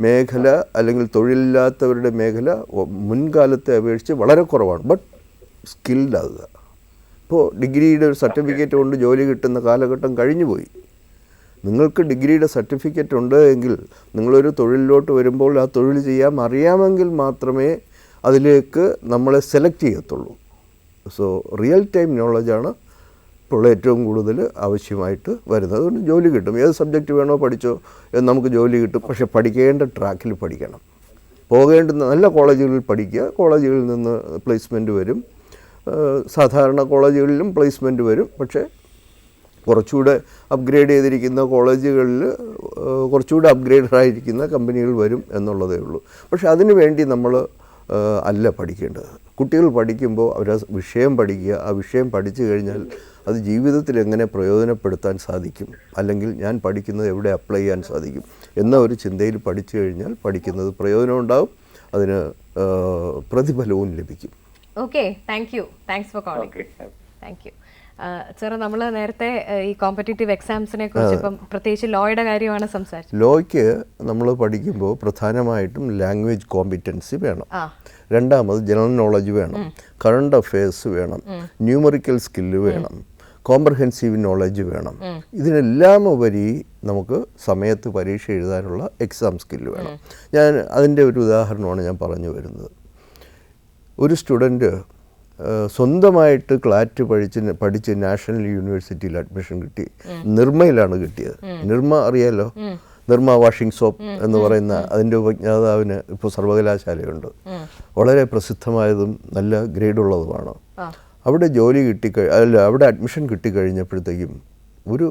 മേഖല അല്ലെങ്കിൽ തൊഴിലില്ലാത്തവരുടെ മേഖല മുൻകാലത്തെ അപേക്ഷിച്ച് വളരെ കുറവാണ്. ബട്ട് സ്കിൽഡ് ആകുക. ഇപ്പോൾ ഡിഗ്രിയുടെ ഒരു സർട്ടിഫിക്കറ്റ് കൊണ്ട് ജോലി കിട്ടുന്ന കാലഘട്ടം കഴിഞ്ഞു പോയി. നിങ്ങൾക്ക് ഡിഗ്രിയുടെ സർട്ടിഫിക്കറ്റ് ഉണ്ട് എങ്കിൽ നിങ്ങളൊരു തൊഴിലിലോട്ട് വരുമ്പോൾ ആ തൊഴിൽ ചെയ്യാൻ അറിയാമെങ്കിൽ മാത്രമേ അതിലേക്ക് നമ്മളെ സെലക്ട് ചെയ്യത്തുള്ളൂ. സോ റിയൽ ടൈം നോളജാണ് ഇപ്പോൾ ഏറ്റവും കൂടുതൽ ആവശ്യമായിട്ട് വരുന്നത്. അതുകൊണ്ട് ജോലി കിട്ടും. ഏത് സബ്ജക്റ്റ് വേണോ പഠിച്ചോ, നമുക്ക് ജോലി കിട്ടും. പക്ഷേ പഠിക്കേണ്ട ട്രാക്കിൽ പഠിക്കണം. പോകേണ്ടുന്ന നല്ല കോളേജുകളിൽ പഠിക്കുക. കോളേജുകളിൽ നിന്ന് പ്ലേസ്മെൻറ്റ് വരും. സാധാരണ കോളേജുകളിലും പ്ലേസ്മെൻറ്റ് വരും. പക്ഷേ കുറച്ചുകൂടെ അപ്ഗ്രേഡ് ചെയ്തിരിക്കുന്ന കോളേജുകളിൽ കുറച്ചുകൂടെ അപ്ഗ്രേഡായിരിക്കുന്ന കമ്പനികൾ വരും എന്നുള്ളതേ ഉള്ളൂ. പക്ഷേ അതിനു വേണ്ടി നമ്മൾ അല്ല പഠിക്കേണ്ടത്. കുട്ടികൾ പഠിക്കുമ്പോൾ അവർ ആ വിഷയം പഠിക്കുക. ആ വിഷയം പഠിച്ചു കഴിഞ്ഞാൽ അത് ജീവിതത്തിൽ എങ്ങനെ പ്രയോജനപ്പെടുത്താൻ സാധിക്കും, അല്ലെങ്കിൽ ഞാൻ പഠിക്കുന്നത് എവിടെ അപ്ലൈ ചെയ്യാൻ സാധിക്കും എന്ന ഒരു ചിന്തയിൽ പഠിച്ചു കഴിഞ്ഞാൽ പഠിക്കുന്നത് പ്രയോജനം ഉണ്ടാകും, അതിന് പ്രതിഫലവും ലഭിക്കും. Okay, thanks for calling. Thank you sir. നമ്മൾ നേരത്തെ ഈ കോമ്പറ്റേറ്റീവ് എക്സാംസിനെ കുറിച്ച് ഇപ്പം പ്രത്യേകിച്ച് ലോയുടെ കാര്യമാണ് സംസാരിച്ചത്. ലോയ്ക്ക് നമ്മൾ പഠിക്കുമ്പോൾ പ്രധാനമായിട്ടും ലാംഗ്വേജ് കോമ്പിറ്റൻസി വേണം. രണ്ടാമത് ജനറൽ നോളജ് വേണം, കറണ്ട് അഫയേഴ്സ് വേണം, ന്യൂമറിക്കൽ സ്കില്ല് വേണം, കോംപ്രഹെൻസീവ് നോളജ് വേണം. ഇതിനെല്ലാം ഉപരി നമുക്ക് സമയത്ത് പരീക്ഷ എഴുതാനുള്ള എക്സാം സ്കില്ല് വേണം. ഞാൻ അതിൻ്റെ ഒരു ഉദാഹരണമാണ് ഞാൻ പറഞ്ഞു വരുന്നത്. ഒരു സ്റ്റുഡൻറ്റ് സ്വന്തമായിട്ട് ക്ലാറ്റ് പഠിച്ച് നാഷണൽ യൂണിവേഴ്സിറ്റിയിൽ അഡ്മിഷൻ കിട്ടി. നിർമ്മയിലാണ് കിട്ടിയത്. നിർമ്മ അറിയാലോ, നിർമ്മ വാഷിംഗ് സോപ്പ് എന്ന് പറയുന്ന അതിൻ്റെ ഉപജ്ഞാതാവിന് ഇപ്പോൾ സർവകലാശാലയുണ്ട്. വളരെ പ്രസിദ്ധമായതും നല്ല ഗ്രേഡുള്ളതുമാണ്. അവിടെ ജോലി അവിടെ അഡ്മിഷൻ കിട്ടിക്കഴിഞ്ഞപ്പോഴത്തേക്കും ഒരു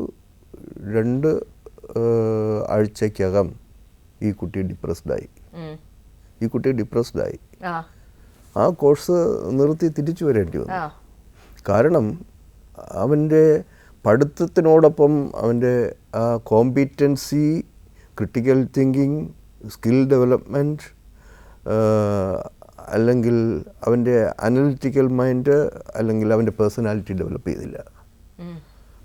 2 ആഴ്ചക്കകം ഈ കുട്ടി ഡിപ്രസ്ഡായി. ആ കോഴ്സ് നിർത്തി തിരിച്ചു വരേണ്ടി വന്നു. കാരണം അവൻ്റെ പഠിത്തത്തിനോടൊപ്പം അവൻ്റെ ആ competency, critical thinking, skill development, അല്ലെങ്കിൽ അവൻ്റെ അനലിറ്റിക്കൽ മൈൻഡ്, അല്ലെങ്കിൽ അവൻ്റെ പേഴ്സണാലിറ്റി ഡെവലപ്പ് ചെയ്തില്ല.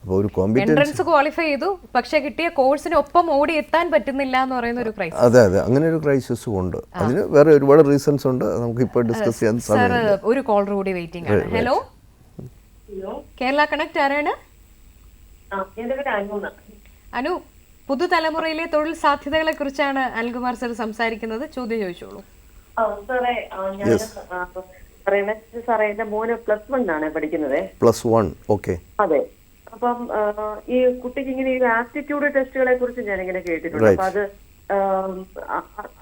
അപ്പോൾ ഒരു എൻട്രൻസ് ക്വാളിഫൈ ചെയ്തു, പക്ഷേ കിട്ടിയ കോഴ്സിനൊപ്പം ഓടി എത്താൻ പറ്റുന്നില്ല എന്ന് പറയുന്ന ഒരു ക്രൈസിസ്. അതെ, അങ്ങനെ ഒരു ക്രൈസിസും ഉണ്ട്. അതിന് വേറെ ഒരുപാട് റീസൺസ് ഉണ്ട്, നമുക്ക് ഇപ്പോൾ ഡിസ്കസ് ചെയ്യാൻ സമയമില്ല. ഒരു കോളർ കൂടി വെയിറ്റിംഗ് ആണ്. ഹലോ, കേരള കണക്ട് ആരാണ്? അനു, പുതുതലമുറയിലെ തൊഴിൽ സാധ്യതകളെ കുറിച്ചാണ് അനിൽകുമാർ സർ സംസാരിക്കുന്നത്. ചോദ്യം ചോദിച്ചോളൂ. സാറേ, മോന് +1 ആണ് പഠിക്കുന്നത്. +1, ഓക്കെ. അതെ. അപ്പം ഈ കുട്ടിക്ക് ഇങ്ങനെ ഈ ആപ്റ്റിറ്റ്യൂഡ് ടെസ്റ്റുകളെ കുറിച്ച് ഞാൻ ഇങ്ങനെ കേട്ടിട്ടുണ്ട്. അപ്പൊ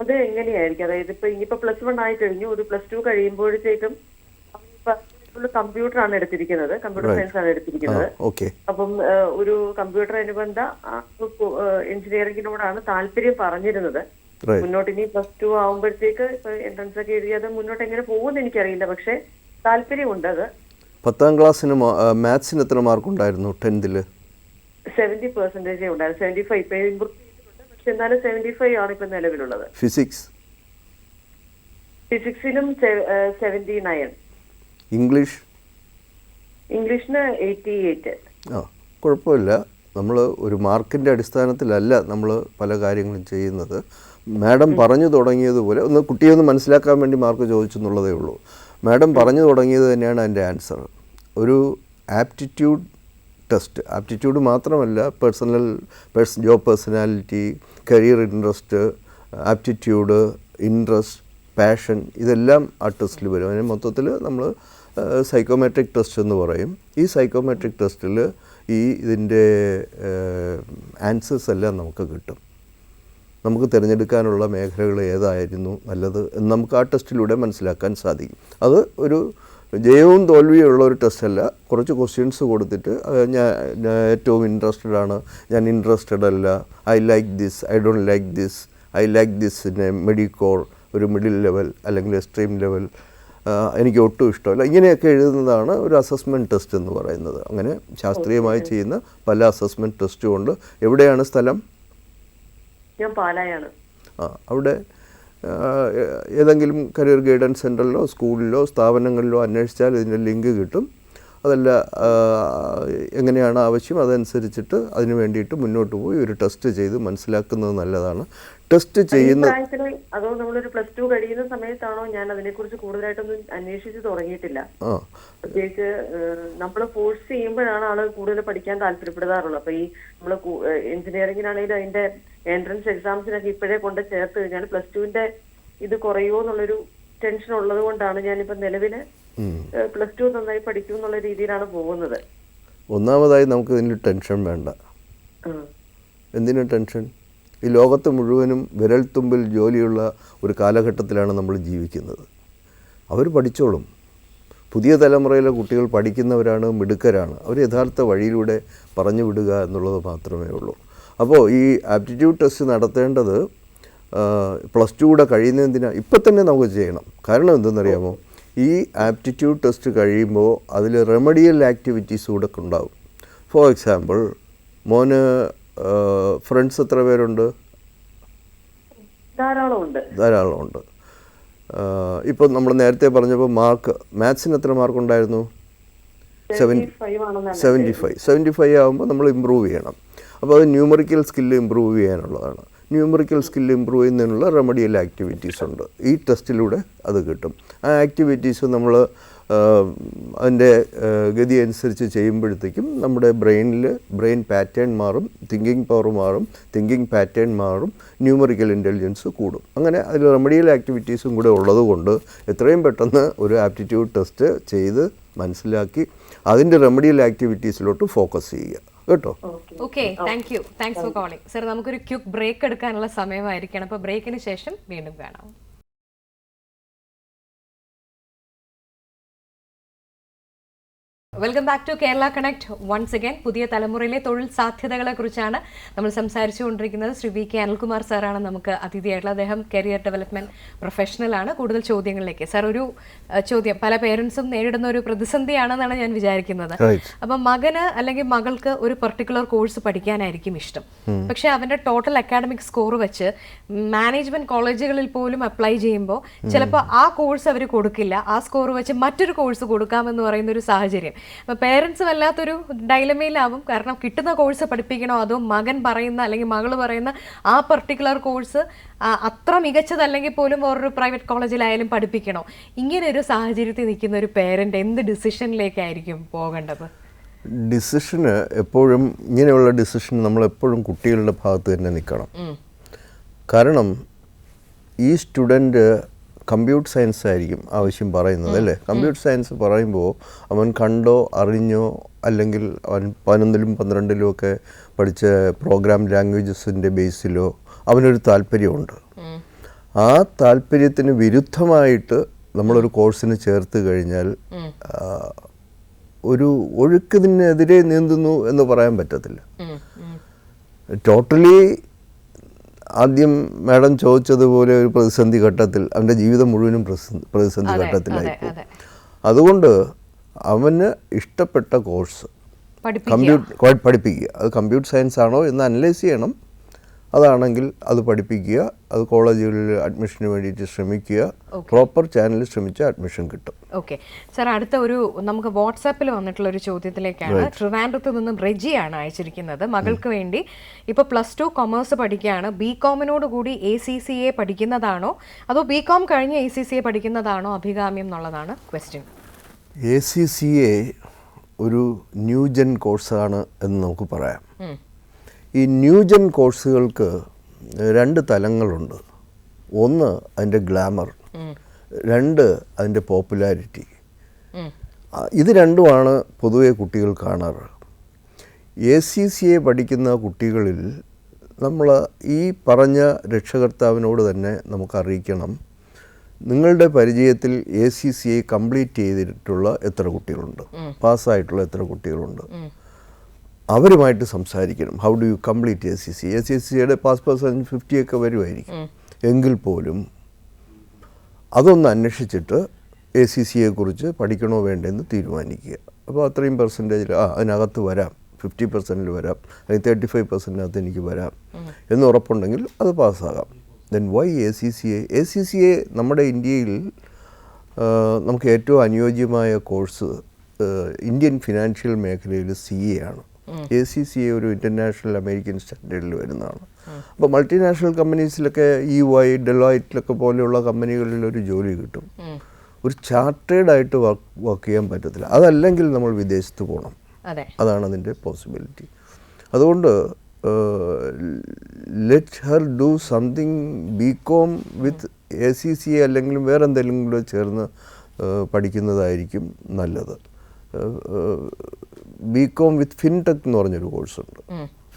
അത് എങ്ങനെയായിരിക്കും? അതായത് ഇനിയിപ്പോ +1 ആയി കഴിഞ്ഞു, ഒരു +2 കഴിയുമ്പോഴത്തേക്കും കമ്പ്യൂട്ടർ ആണ് എടുത്തിരിക്കുന്നത്, കമ്പ്യൂട്ടർ സയൻസ് ആണ് എടുത്തിരിക്കുന്നത്. അപ്പം ഒരു കമ്പ്യൂട്ടർ അനുബന്ധ എഞ്ചിനീയറിംഗിനോടാണ് താല്പര്യം പറഞ്ഞിരുന്നത്. മുന്നോട്ട് ഇനി +2 ആവുമ്പോഴത്തേക്ക് എൻട്രൻസ് ഒക്കെ എഴുതിയത് മുന്നോട്ട് എങ്ങനെ പോകുമെന്ന് എനിക്കറിയില്ല, പക്ഷെ താല്പര്യമുണ്ട്. അത് 10ാം ക്ലാസ്സിന് മാത്സിന് എത്ര മാർക്ക് ഉണ്ടായിരുന്നു? 10th 70% ഉണ്ടായിരുന്നു. 75 ഇപ്പൊ ഇമ്പ്രൂവ് ചെയ്തിട്ടുണ്ട്, പക്ഷെ എന്നാലും 75 ആണ് ഇപ്പൊ നിലവിലുള്ളത്. ഫിസിക്സിലും 79. ഇംഗ്ലീഷിന് 88. കുഴപ്പമില്ല. നമ്മൾ ഒരു മാർക്കിൻ്റെ അടിസ്ഥാനത്തിലല്ല നമ്മൾ പല കാര്യങ്ങളും ചെയ്യുന്നത്. മാഡം പറഞ്ഞു തുടങ്ങിയതുപോലെ ഒന്ന് കുട്ടിയൊന്ന് മനസ്സിലാക്കാൻ വേണ്ടി മാർക്ക് ചോദിച്ചു എന്നുള്ളതേ ഉള്ളൂ. മാഡം പറഞ്ഞു തുടങ്ങിയത് തന്നെയാണ് അതിൻ്റെ ആൻസർ. ഒരു ആപ്റ്റിറ്റ്യൂഡ് ടെസ്റ്റ്, ആപ്റ്റിറ്റ്യൂഡ് മാത്രമല്ല, job personality, career interest, aptitude, interest, passion, ഇതെല്ലാം ആ ടെസ്റ്റിൽ വരും. അതിന് മൊത്തത്തിൽ നമ്മൾ സൈക്കോമെട്രിക് ടെസ്റ്റ് എന്ന് പറയും. ഈ സൈക്കോമെട്രിക് ടെസ്റ്റിൽ ഇതിൻ്റെ ആൻസേഴ്സ് എല്ലാം നമുക്ക് കിട്ടും. നമുക്ക് തിരഞ്ഞെടുക്കാനുള്ള മേഖലകൾ ഏതായിരുന്നു നല്ലത് എന്ന് നമുക്ക് ആ ടെസ്റ്റിലൂടെ മനസ്സിലാക്കാൻ സാധിക്കും. അത് ഒരു ജയവും തോൽവിയും ഉള്ള ഒരു ടെസ്റ്റല്ല. കുറച്ച് ക്വസ്റ്റ്യൻസ് കൊടുത്തിട്ട് ഞാൻ ഏറ്റവും ഇൻട്രസ്റ്റഡ് ആണ്, ഞാൻ ഇൻട്രസ്റ്റഡ് അല്ല, I like this, I don't like this, I like this in a mediocre, ഒരു മിഡിൽ ലെവൽ അല്ലെങ്കിൽ എക്സ്ട്രീം ലെവൽ, എനിക്ക് ഒട്ടും ഇഷ്ടമല്ല, ഇങ്ങനെയൊക്കെ എഴുതുന്നതാണ് ഒരു അസസ്മെൻറ്റ് ടെസ്റ്റ് എന്ന് പറയുന്നത്. അങ്ങനെ ശാസ്ത്രീയമായി ചെയ്യുന്ന പല അസസ്മെൻറ്റ് ടെസ്റ്റും ഉണ്ട്. എവിടെയാണ് സ്ഥലം? ഞാൻ പാലായാണ്. അവിടെ ഏതെങ്കിലും കരിയർ ഗൈഡൻസ് സെൻ്ററിലോ സ്കൂളിലോ സ്ഥാപനങ്ങളിലോ അന്വേഷിച്ചാൽ ഇതിൻ്റെ ലിങ്ക് കിട്ടും. അതല്ല എങ്ങനെയാണ് ആവശ്യം അതനുസരിച്ചിട്ട് അതിന് വേണ്ടിയിട്ട് മുന്നോട്ട് പോയി ഒരു ടെസ്റ്റ് ചെയ്ത് മനസ്സിലാക്കുന്നത് നല്ലതാണ്. ടെസ്റ്റ് ചെയ്യുന്ന അതോ നമ്മളൊരു +2 കഴിയുന്ന സമയത്താണോ? ഞാൻ അതിനെക്കുറിച്ച് കൂടുതലായിട്ടൊന്നും അന്വേഷിച്ച് തുടങ്ങിയിട്ടില്ല. പ്രത്യേകിച്ച് നമ്മൾ ഫോഴ്സ് ചെയ്യുമ്പോഴാണ് ആള് കൂടുതൽ പഠിക്കാൻ താല്പര്യപ്പെടാറുള്ളത്. അപ്പൊ ഈ നമ്മൾ എഞ്ചിനീയറിംഗിനാണെങ്കിലും അതിന്റെ എൻട്രൻസ് എക്സാംസിനൊക്കെ ഇപ്പോഴേ കൊണ്ട് ചേർത്ത് കഴിഞ്ഞാൽ +2ന്റെ ഇത് കുറയുമോ എന്നുള്ളൊരു ടെൻഷൻ ഉള്ളത് കൊണ്ടാണ് ഞാനിപ്പോ നിലവില് +2 നന്നായി പഠിക്കും എന്നുള്ള രീതിയിലാണ് പോകുന്നത്. ഒന്നാമതായി നമുക്ക് ഇതിന് ടെൻഷൻ വേണ്ട. എന്തിനു ടെൻഷൻ? ഈ ലോകത്ത് മുഴുവനും വിരൽത്തുമ്പിൽ ജോലിയുള്ള ഒരു കാലഘട്ടത്തിലാണ് നമ്മൾ ജീവിക്കുന്നത്. അവർ പഠിച്ചോളും. പുതിയ തലമുറയിലെ കുട്ടികൾ പഠിക്കുന്നവരാണ്, മിടുക്കരാണ്. അവർ യഥാർത്ഥ വഴിയിലൂടെ പറഞ്ഞു വിടുക എന്നുള്ളത് മാത്രമേ ഉള്ളൂ. അപ്പോൾ ഈ ആപ്റ്റിറ്റ്യൂഡ് ടെസ്റ്റ് നടത്തേണ്ടത് +2 കൂടെ കഴിയുന്നതിനാണ് ഇപ്പം തന്നെ നമുക്ക് ചെയ്യണം. കാരണം എന്തെന്നറിയാമോ? ഈ ആപ്റ്റിറ്റ്യൂഡ് ടെസ്റ്റ് കഴിയുമ്പോൾ അതിൽ റെമഡിയൽ ആക്ടിവിറ്റീസ് കൂടെ ഉണ്ടാവും. ഫോർ എക്സാമ്പിൾ, മോന് ഫ്രണ്ട്സ് എത്ര പേരുണ്ട്? ധാരാളമുണ്ട്. ഇപ്പോൾ നമ്മൾ നേരത്തെ പറഞ്ഞപ്പോൾ മാത്സിന് എത്ര മാർക്ക് ഉണ്ടായിരുന്നു? 75 ആകുമ്പോൾ നമ്മൾ ഇമ്പ്രൂവ് ചെയ്യണം. അപ്പോൾ അത് ന്യൂമറിക്കൽ സ്കില്ല് ഇമ്പ്രൂവ് ചെയ്യാനുള്ളതാണ്. ന്യൂമറിക്കൽ സ്കില്ല് ഇമ്പ്രൂവ് ചെയ്യുന്നതിനുള്ള റെമഡിയൽ ആക്ടിവിറ്റീസ് ഉണ്ട്. ഈ ടെസ്റ്റിലൂടെ അത് കിട്ടും. ആ ആക്ടിവിറ്റീസ് നമ്മൾ അതിൻ്റെ ഗതി അനുസരിച്ച് ചെയ്യുമ്പോഴത്തേക്കും നമ്മുടെ ബ്രെയിൻ പാറ്റേൺ മാറും, തിങ്കിങ് പവർ മാറും, തിങ്കിങ് പാറ്റേൺ മാറും, ന്യൂമറിക്കൽ ഇൻ്റലിജൻസ് കൂടും. അങ്ങനെ അതിൽ റെമഡിയൽ ആക്ടിവിറ്റീസും കൂടെ ഉള്ളതുകൊണ്ട് എത്രയും പെട്ടെന്ന് ഒരു ആപ്റ്റിറ്റ്യൂഡ് ടെസ്റ്റ് ചെയ്ത് മനസ്സിലാക്കി അതിൻ്റെ റെമഡിയൽ ആക്ടിവിറ്റീസിലോട്ട് ഫോക്കസ് ചെയ്യുക കേട്ടോ. Okay, thanks for calling sir. നമുക്കൊരു ക്വിക്ക് ബ്രേക്ക് എടുക്കാനുള്ള സമയമായിരിക്കണം. അപ്പോൾ ബ്രേക്കിന് ശേഷം വീണ്ടും കാണാം. Welcome back to Kerala connect once again. പുതിയ തലമുറയിലെ തൊഴിൽ സാധ്യതകളെ കുറിച്ചാണ് നമ്മൾ സംസാരിച്ചുകൊണ്ടിരിക്കുന്നത്. ശ്രീ വി കെ അനിൽകുമാർ സാറാണ് നമുക്ക് അതിഥിയായിട്ടുള്ളത്. അദ്ദേഹം കരിയർ ഡെവലപ്മെന്റ് പ്രൊഫഷണലാണ്. കൂടുതൽ ചോദ്യങ്ങളിലേക്ക് സാർ, ഒരു ചോദ്യം പല പേരൻസും നേരിടുന്ന ഒരു പ്രതിസന്ധിയാണെന്നാണ് ഞാൻ വിചാരിക്കുന്നത്. അപ്പം മകന് അല്ലെങ്കിൽ മകൾക്ക് ഒരു പെർട്ടിക്കുലർ കോഴ്സ് പഠിക്കാനായിരിക്കും ഇഷ്ടം. പക്ഷെ അവന്റെ ടോട്ടൽ അക്കാഡമിക് സ്കോർ വെച്ച് മാനേജ്മെന്റ് കോളേജുകളിൽ പോലും അപ്ലൈ ചെയ്യുമ്പോൾ ചിലപ്പോൾ ആ കോഴ്സ് അവർ കൊടുക്കില്ല. ആ സ്കോർ വെച്ച് മറ്റൊരു കോഴ്സ് കൊടുക്കാമെന്ന് പറയുന്ന ഒരു സാഹചര്യം. അപ്പോൾ പേരൻസ് വല്ലാത്തൊരു ഡൈലമയിലാവും. കാരണം കിട്ടുന്ന കോഴ്സ് പഠിപ്പിക്കണോ അതോ മകൻ പറയുന്ന അല്ലെങ്കിൽ മകൾ പറയുന്ന ആ പർട്ടിക്കുലർ കോഴ്സ് അത്ര മികച്ചതല്ലെങ്കിൽ പോലും വേറൊരു പ്രൈവറ്റ് കോളേജിലായാലും പഠിപ്പിക്കണോ? ഇങ്ങനെ ഒരു സാഹചര്യത്തിൽ നിൽക്കുന്ന ഒരു പേരൻ്റ് എന്ത് ഡിസിഷനിലേക്കായിരിക്കും പോകേണ്ടത്? ഡിസിഷന് എപ്പോഴും ഇങ്ങനെയുള്ള ഡിസിഷൻ നമ്മളെപ്പോഴും കുട്ടികളുടെ ഭാഗത്ത് തന്നെ നിൽക്കണം. കാരണം ഈ സ്റ്റുഡൻറ്റ് കമ്പ്യൂട്ടർ സയൻസ് ആയിരിക്കും ആവശ്യം പറയുന്നത്, അല്ലേ? കമ്പ്യൂട്ടർ സയൻസ് പറയുമ്പോൾ അവൻ കണ്ടോ അറിഞ്ഞോ അല്ലെങ്കിൽ അവൻ 11ലും 12ലും ഒക്കെ പഠിച്ച പ്രോഗ്രാം ലാംഗ്വേജസിൻ്റെ ബേസിലോ അവനൊരു താല്പര്യമുണ്ട്. ആ താല്പര്യത്തിന് വിരുദ്ധമായിട്ട് നമ്മളൊരു കോഴ്സിന് ചേർത്ത് കഴിഞ്ഞാൽ ഒരു ഒഴുക്കിനെതിരെ നീന്തുന്നു എന്ന് പറയാൻ പറ്റത്തില്ല. ടോട്ടലി ആദ്യം മാഡം ചോദിച്ചതുപോലെ ഒരു പ്രതിസന്ധി ഘട്ടത്തിൽ അവൻ്റെ ജീവിതം മുഴുവനും പ്രതിസന്ധി ഘട്ടത്തിലായിപ്പോൾ. അതുകൊണ്ട് അവന് ഇഷ്ടപ്പെട്ട കോഴ്സ് പഠിപ്പിക്കുക. അത് കമ്പ്യൂട്ടർ സയൻസ് ആണോ എന്ന് അനലൈസ് ചെയ്യണം. അതാണെങ്കിൽ അത് പഠിപ്പിക്കുക. അത് കോളേജുകളിൽ അഡ്മിഷന് വേണ്ടിയിട്ട് ശ്രമിക്കുക. പ്രോപ്പർ ചാനലിൽ ശ്രമിച്ചാൽ അഡ്മിഷൻ കിട്ടും. ഓക്കെ സാർ, അടുത്ത ഒരു നമുക്ക് വാട്സാപ്പിൽ വന്നിട്ടുള്ള ഒരു ചോദ്യത്തിലേക്കാണ്. ട്രിവാൻഡ്രത്ത് നിന്നും റെജിയാണ് അയച്ചിരിക്കുന്നത്. മകൾക്ക് വേണ്ടി ഇപ്പോൾ +2 കൊമേഴ്സ് പഠിക്കുകയാണ്. BCom കൂടി ACCA പഠിക്കുന്നതാണോ അതോ BCom കഴിഞ്ഞ് ACCA പഠിക്കുന്നതാണോ അഭികാമ്യം എന്നുള്ളതാണ് ക്വസ്റ്റ്യൻ. ACCA ഒരു ന്യൂജൻ കോഴ്സാണ് എന്ന് നമുക്ക് പറയാം. ഈ ന്യൂജൻ കോഴ്സുകൾക്ക് 2 തലങ്ങളുണ്ട്. ഒന്ന് അതിൻ്റെ ഗ്ലാമർ, 2 അതിൻ്റെ പോപ്പുലാരിറ്റി. ഇത് രണ്ടുമാണ് പൊതുവെ കുട്ടികൾ കാണാറ്. ACCA പഠിക്കുന്ന കുട്ടികളിൽ നമ്മൾ ഈ പറഞ്ഞ രക്ഷകർത്താവിനോട് തന്നെ നമുക്ക് അറിയിക്കണം, നിങ്ങളുടെ പരിചയത്തിൽ ACCA കംപ്ലീറ്റ് ചെയ്തിട്ടുള്ള എത്ര കുട്ടികളുണ്ട്, പാസ്സായിട്ടുള്ള എത്ര കുട്ടികളുണ്ട്, അവരുമായിട്ട് സംസാരിക്കണം. How do you complete ACCA? ACCAയുടെ പാസ് പെർസെൻറ്റ് 50 ഒക്കെ വരുമായിരിക്കും. എങ്കിൽ പോലും അതൊന്ന് അന്വേഷിച്ചിട്ട് ACCAയെക്കുറിച്ച് പഠിക്കണോ വേണ്ടെന്ന് തീരുമാനിക്കുക. അപ്പോൾ അത്രയും പെർസെൻറ്റേജിൽ അതിനകത്ത് വരാം, 50% വരാം, അല്ലെങ്കിൽ 35%-നകത്ത് എനിക്ക് വരാം എന്ന് ഉറപ്പുണ്ടെങ്കിൽ അത് പാസ്സാകാം. Then why ACCA? ACCA നമ്മുടെ ഇന്ത്യയിൽ നമുക്ക് ഏറ്റവും അനുയോജ്യമായ കോഴ്സ് ഇന്ത്യൻ ഫിനാൻഷ്യൽ മേഖലയിൽ CA ആണ്. ACCA ഒരു ഇൻ്റർനാഷണൽ അമേരിക്കൻ സ്റ്റാൻഡേർഡിൽ വരുന്നതാണ്. അപ്പോൾ മൾട്ടിനാഷണൽ കമ്പനീസിലൊക്കെ EY, ഡെലോയിറ്റിലൊക്കെ പോലെയുള്ള കമ്പനികളിൽ ഒരു ജോലി കിട്ടും. ഒരു ചാർട്ടേഡ് ആയിട്ട് വർക്ക് ചെയ്യാൻ പറ്റത്തില്ല. അതല്ലെങ്കിൽ നമ്മൾ വിദേശത്ത് പോകണം. അതാണ് അതിൻ്റെ പോസിബിലിറ്റി. അതുകൊണ്ട് let Har do something BCom with ACCA അല്ലെങ്കിൽ വേറെ എന്തെങ്കിലും കൂടെ ചേർന്ന് പഠിക്കുന്നതായിരിക്കും നല്ലത്. BCom വിത്ത് ഫിൻടെക് എന്ന് പറഞ്ഞൊരു കോഴ്സുണ്ട്,